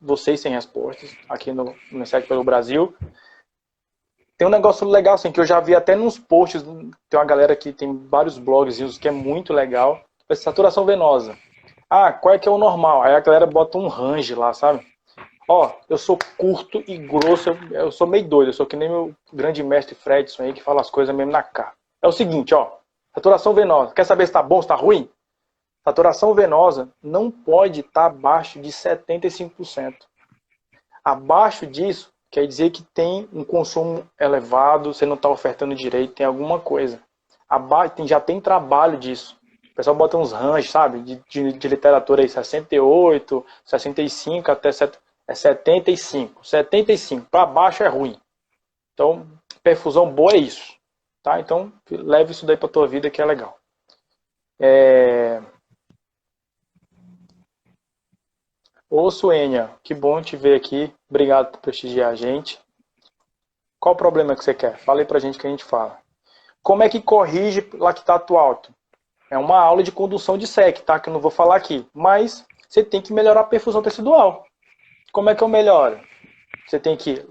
vocês sem respostas, aqui no Mensagem pelo Brasil. Tem um negócio legal, assim, que eu já vi até nos posts, tem uma galera que tem vários blogs que é muito legal, saturação venosa. Qual é que é o normal? Aí a galera bota um range lá, sabe? Eu sou curto e grosso, eu sou meio doido, eu sou que nem meu grande mestre Fredson aí, que fala as coisas mesmo na cara. É o seguinte, saturação venosa, quer saber se tá bom, se tá ruim? Saturação venosa não pode estar abaixo de 75%. Abaixo disso, quer dizer que tem um consumo elevado, você não está ofertando direito, tem alguma coisa. Já tem trabalho disso. O pessoal bota uns ranges, sabe, de literatura aí, 68, 65 até 75. 75, para baixo é ruim. Então, perfusão boa é isso. Tá? Então, leve isso daí para tua vida que é legal. Ô, Suênia, que bom te ver aqui. Obrigado por prestigiar a gente. Qual o problema que você quer? Fala aí pra gente que a gente fala. Como é que corrige lactato alto? É uma aula de condução de SEC, tá? Que eu não vou falar aqui. Mas você tem que melhorar a perfusão tecidual. Como é que eu melhoro? Você tem que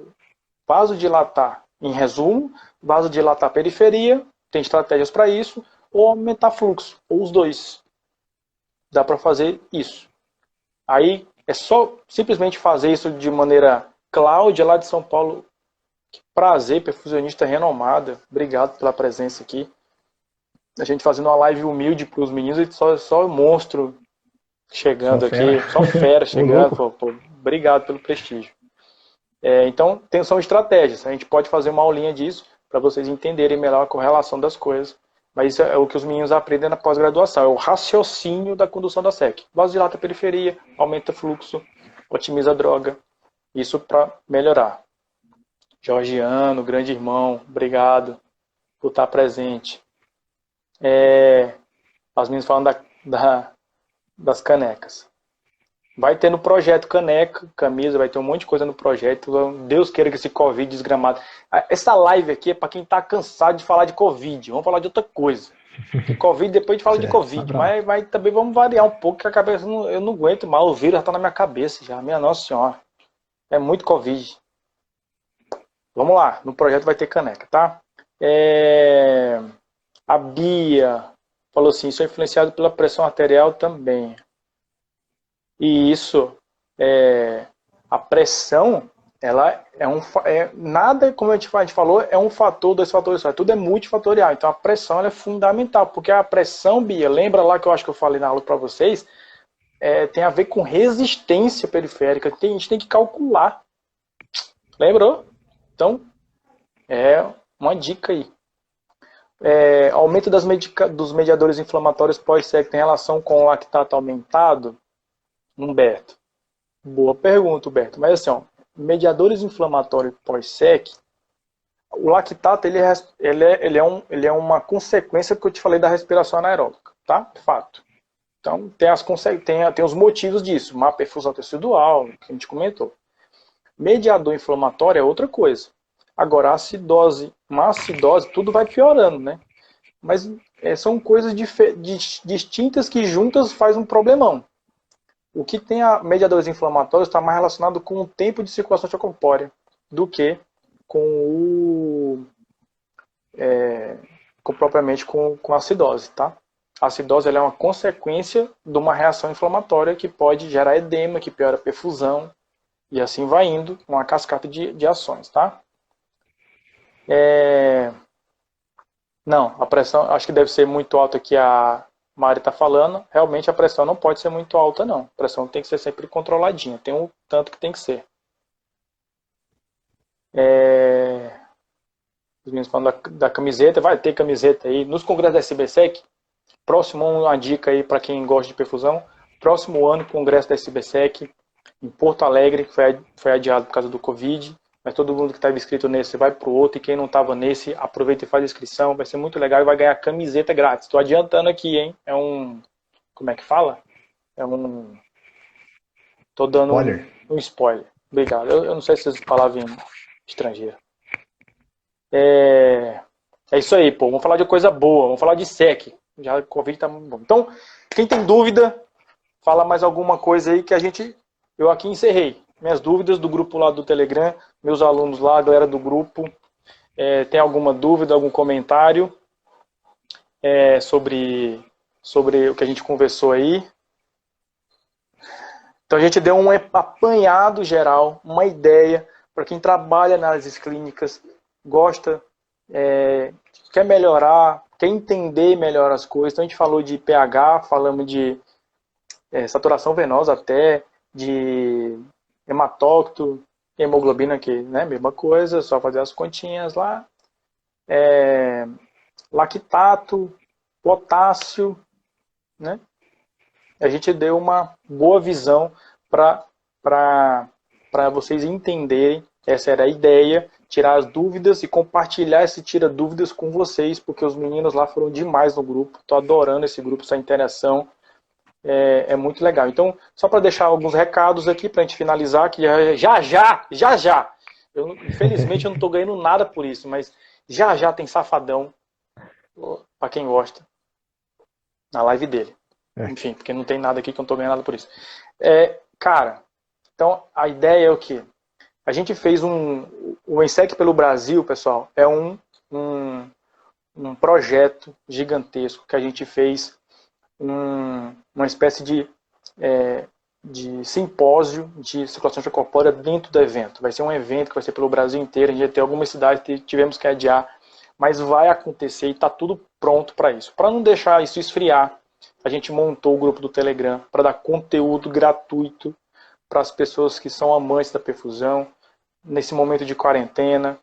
vasodilatar, em resumo, vasodilatar a periferia, tem estratégias para isso, ou aumentar fluxo, ou os dois. Dá para fazer isso. Aí é só simplesmente fazer isso de maneira... Cláudia, lá de São Paulo, que prazer, perfusionista renomada. Obrigado pela presença aqui. A gente fazendo uma live humilde para os meninos e só monstro chegando aqui. Só fera chegando. Pô, obrigado pelo prestígio. Então, são estratégias. A gente pode fazer uma aulinha disso para vocês entenderem melhor a correlação das coisas. Mas isso é o que os meninos aprendem na pós-graduação. É o raciocínio da condução da SEC. Vasodilata a periferia, aumenta o fluxo, otimiza a droga. Isso para melhorar. Georgiano, grande irmão, obrigado por estar presente. As meninas falando das canecas. Vai ter no projeto caneca, camisa, vai ter um monte de coisa no projeto. Deus queira que esse Covid desgramado. Essa live aqui é para quem está cansado de falar de Covid. Vamos falar de outra coisa. De Covid, depois a gente fala de Covid. Mas também vamos variar um pouco, que a cabeça eu não aguento mais. O vírus já está na minha cabeça já. Minha Nossa Senhora. É muito Covid. Vamos lá, no projeto vai ter caneca, tá? A Bia falou assim, isso é influenciado pela pressão arterial também. E isso, a pressão, ela nada, como a gente falou, é um fator, dois fatores só, tudo é multifatorial. Então a pressão ela é fundamental, porque a pressão, Bia, lembra lá que eu acho que eu falei na aula para vocês, tem a ver com resistência periférica, a gente tem que calcular. Lembrou? Então, uma dica aí. Aumento dos mediadores inflamatórios pós-SEC tem relação com o lactato aumentado? Humberto. Boa pergunta, Humberto. Mas assim, mediadores inflamatórios pós-SEC, o lactato ele é uma consequência que eu te falei da respiração anaeróbica, tá? Fato. Então, tem os motivos disso. Má perfusão tecidual, que a gente comentou. Mediador inflamatório é outra coisa. Agora, uma acidose, tudo vai piorando, né? Mas são coisas distintas que juntas faz um problemão. O que tem a mediadores inflamatórios está mais relacionado com o tempo de circulação extracorpórea do que propriamente com a acidose, tá? A acidose ela é uma consequência de uma reação inflamatória que pode gerar edema, que piora a perfusão, e assim vai indo, uma cascata de ações, tá? Não, a pressão, acho que deve ser muito alta que a Mari está falando. Realmente a pressão não pode ser muito alta, não. A pressão tem que ser sempre controladinha, tem um tanto que tem que ser. Os meninos falando da camiseta, vai ter camiseta aí. Nos congressos da SBSEC, próximo uma dica aí para quem gosta de perfusão, próximo ano, congresso da SBSEC, em Porto Alegre, que foi adiado por causa do Covid, mas todo mundo que estava inscrito nesse vai para o outro, e quem não estava nesse, aproveita e faz a inscrição, vai ser muito legal e vai ganhar camiseta grátis. Estou adiantando aqui, hein? Como é que fala? Estou dando um spoiler. Obrigado. Eu não sei se vocês falavam em estrangeiro. É isso aí, pô. Vamos falar de coisa boa, vamos falar de SEC. Já o Covid tá muito bom. Então, quem tem dúvida, fala mais alguma coisa aí que eu aqui encerrei. Minhas dúvidas do grupo lá do Telegram, meus alunos lá, a galera do grupo, tem alguma dúvida, algum comentário sobre o que a gente conversou aí? Então a gente deu um apanhado geral, uma ideia para quem trabalha nas análises clínicas, gosta, quer melhorar, quer entender melhor as coisas. Então a gente falou de pH, falamos de saturação venosa até, de hematócrito, hemoglobina, que né, mesma coisa, só fazer as continhas lá. Lactato, potássio, né? A gente deu uma boa visão para vocês entenderem, essa era a ideia, tirar as dúvidas e compartilhar esse tira-dúvidas com vocês, porque os meninos lá foram demais no grupo, estou adorando esse grupo, essa interação. É muito legal. Então, só para deixar alguns recados aqui para a gente finalizar, que já. Infelizmente eu não estou ganhando nada por isso, mas já tem Safadão, para quem gosta, na live dele. Enfim, porque não tem nada aqui que eu não estou ganhando nada por isso. Cara, então a ideia é o quê? A gente fez o ENSEC pelo Brasil, pessoal, é um projeto gigantesco que a gente fez uma espécie de simpósio de circulação extracorpórea dentro do evento. Vai ser um evento que vai ser pelo Brasil inteiro, a gente vai ter algumas cidades que tivemos que adiar, mas vai acontecer e está tudo pronto para isso. Para não deixar isso esfriar, a gente montou o grupo do Telegram para dar conteúdo gratuito para as pessoas que são amantes da perfusão. nesse momento de quarentena,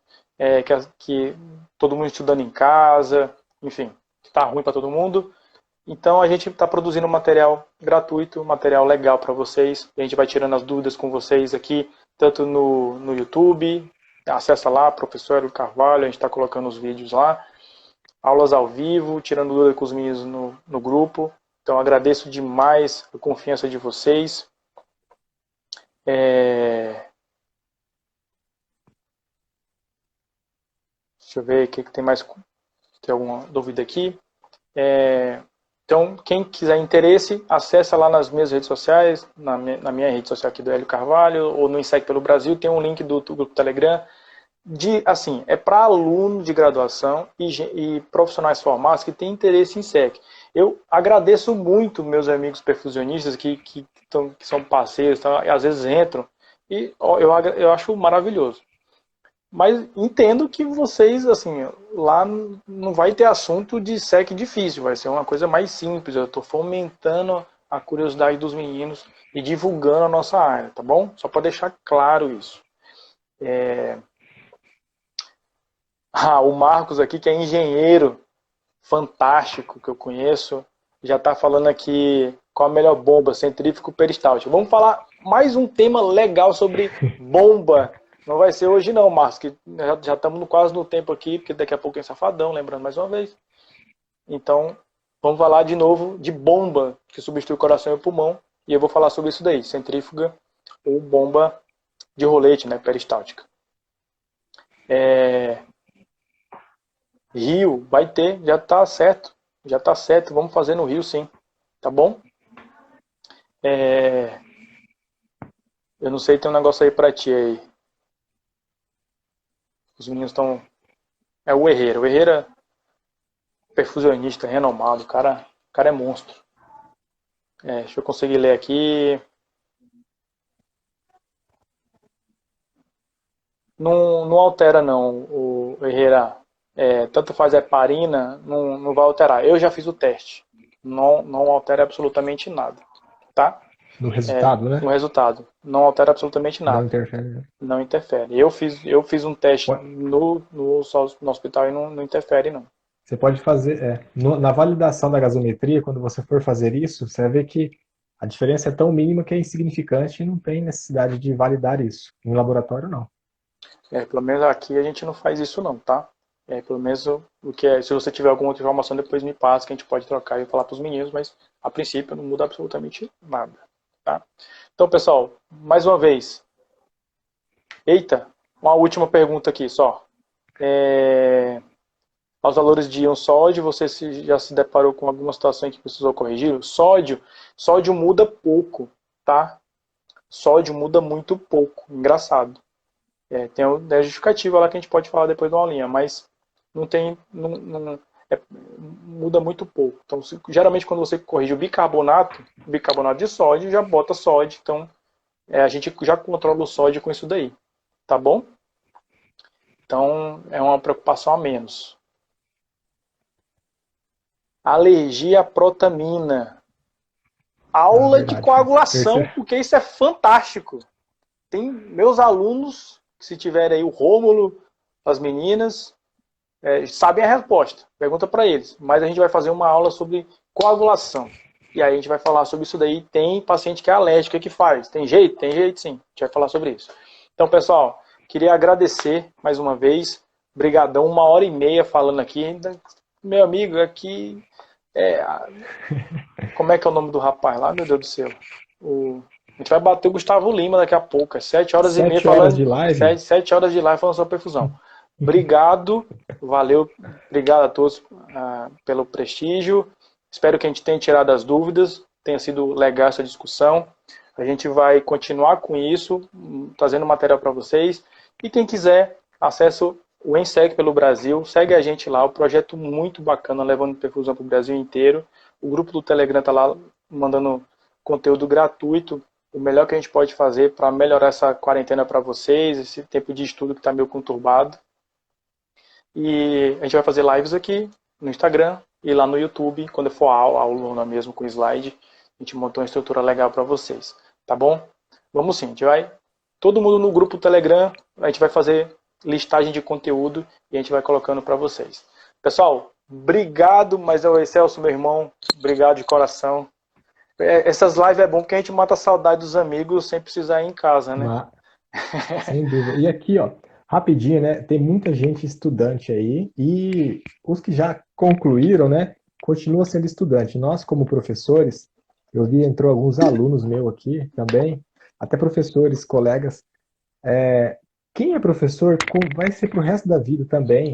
que todo mundo estudando em casa, enfim, está ruim para todo mundo. Então a gente está produzindo material gratuito, material legal para vocês. A gente vai tirando as dúvidas com vocês aqui, tanto no YouTube, acessa lá, professor Hélio Carvalho, a gente está colocando os vídeos lá, aulas ao vivo, tirando dúvida com os meninos no grupo. Então agradeço demais a confiança de vocês. Deixa eu ver o que tem mais. Tem alguma dúvida aqui? Então, quem quiser interesse, acessa lá nas minhas redes sociais, na minha rede social aqui do Hélio Carvalho, ou no Insec pelo Brasil, tem um link do grupo Telegram. Assim, é para aluno de graduação e profissionais formados que têm interesse em SEC. Eu agradeço muito meus amigos perfusionistas que são parceiros, e às vezes entram, e eu acho maravilhoso. Mas entendo que vocês, assim, lá não vai ter assunto de SEC difícil, vai ser uma coisa mais simples. Eu estou fomentando a curiosidade dos meninos e divulgando a nossa área, tá bom? Só para deixar claro isso. O Marcos aqui, que é engenheiro fantástico que eu conheço, já está falando aqui qual a melhor bomba, centrífugo peristáltico. Vamos falar mais um tema legal sobre bomba. Não vai ser hoje não, Marcos, que já estamos quase no tempo aqui, porque daqui a pouco tem Safadão, lembrando mais uma vez. Então, vamos falar de novo de bomba, que substitui o coração e o pulmão, e eu vou falar sobre isso daí, centrífuga ou bomba de rolete, né, peristáltica. Rio, vai ter, já está certo, vamos fazer no Rio sim, tá bom? Eu não sei, tem um negócio aí para ti aí. Os meninos estão... o Herrera, perfusionista, renomado, o cara é monstro. Deixa eu conseguir ler aqui. Não altera não, o Herrera. Tanto faz heparina, não vai alterar. Eu já fiz o teste. Não altera absolutamente nada, tá? No resultado, né? No resultado. Não altera absolutamente nada. Não interfere, né? Não interfere. Eu fiz um teste no hospital e não interfere, não. Você pode fazer, na validação da gasometria, quando você for fazer isso, você vai ver que a diferença é tão mínima que é insignificante e não tem necessidade de validar isso. Em laboratório, não. Pelo menos aqui a gente não faz isso não, tá? Pelo menos se você tiver alguma outra informação, depois me passa, que a gente pode trocar e falar para os meninos, mas a princípio não muda absolutamente nada, tá? Então, pessoal, mais uma vez. Eita, uma última pergunta aqui só. Aos valores de íon sódio, você já se deparou com alguma situação em que precisou corrigir? Sódio muda pouco, tá? Sódio muda muito pouco, engraçado. Tem a justificativa lá que a gente pode falar depois de uma aulinha, mas não tem, muda muito pouco. Então, geralmente quando você corrige o bicarbonato de sódio, já bota sódio, então a gente já controla o sódio com isso daí, tá bom? Então, é uma preocupação a menos. Alergia à protamina. Aula de coagulação, porque isso é fantástico. Tem meus alunos, se tiverem aí o Rômulo, as meninas, sabem a resposta. Pergunta para eles. Mas a gente vai fazer uma aula sobre coagulação. E aí a gente vai falar sobre isso daí. Tem paciente que é alérgico, o que faz? Tem jeito? Tem jeito sim. A gente vai falar sobre isso. Então, pessoal, queria agradecer mais uma vez. Brigadão, 1h30 falando aqui. Meu amigo, aqui... Como é que é o nome do rapaz lá? Meu Deus do céu. A gente vai bater o Gustavo Lima daqui a pouco. 7h30 falando. 7 horas de live falando sobre perfusão. Obrigado, valeu, obrigado a todos pelo prestígio. Espero que a gente tenha tirado as dúvidas, tenha sido legal essa discussão. A gente vai continuar com isso, trazendo material para vocês. E quem quiser, acesse o Insec pelo Brasil, segue a gente lá, um projeto muito bacana, levando perfusão para o Brasil inteiro. O grupo do Telegram está lá mandando conteúdo gratuito. O melhor que a gente pode fazer para melhorar essa quarentena para vocês, esse tempo de estudo que está meio conturbado. E a gente vai fazer lives aqui no Instagram e lá no YouTube, quando for a aula mesmo com slide, a gente montou uma estrutura legal para vocês, tá bom? Vamos sim, a gente vai todo mundo no grupo Telegram, a gente vai fazer listagem de conteúdo e a gente vai colocando para vocês. Pessoal, obrigado, mas é o Celso, meu irmão, obrigado de coração. Essas lives é bom porque a gente mata a saudade dos amigos sem precisar ir em casa, né? Sem dúvida. E aqui, ó, rapidinho, né? Tem muita gente estudante aí e os que já concluíram, né? Continuam sendo estudante. Nós, como professores, eu vi, entrou alguns alunos meus aqui também, até professores, colegas. Quem é professor vai ser para o resto da vida também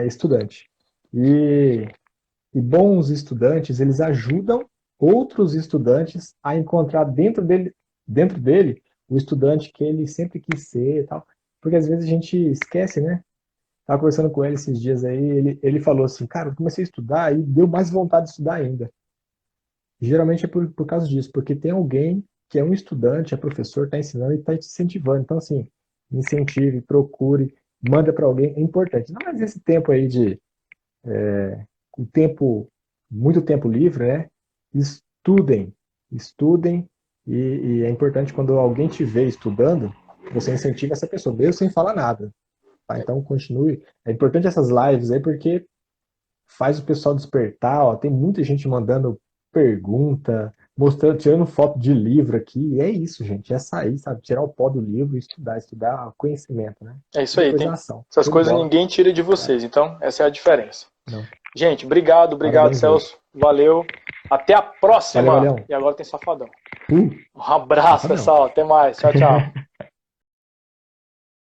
estudante. E, e bons estudantes, eles ajudam outros estudantes a encontrar dentro dele o estudante que ele sempre quis ser e tal. Porque às vezes a gente esquece, né? Estava conversando com ele esses dias aí, ele falou assim, cara, eu comecei a estudar e deu mais vontade de estudar ainda. Geralmente é por causa disso, porque tem alguém que é um estudante, é professor, está ensinando e está te incentivando. Então, assim, incentive, procure, manda para alguém, é importante. Não, mas esse tempo aí de o tempo, muito tempo livre, né? Estudem, estudem, e é importante quando alguém te vê estudando, você incentiva essa pessoa, mesmo sem falar nada. Tá? Então, continue. É importante essas lives aí, porque faz o pessoal despertar, ó, tem muita gente mandando pergunta, mostrando, tirando foto de livro aqui, e é isso, gente, é sair, sabe, tirar o pó do livro e estudar conhecimento, né? É isso aí, Depois a ação. essas Show de coisas bola. ninguém tira de vocês, então essa é a diferença. Não. Gente, obrigado, Parabéns aí. Celso, valeu, até a próxima. Valeu, Valeu. E agora tem Safadão. Uh, Um abraço, Safadão. pessoal, até mais, tchau, tchau.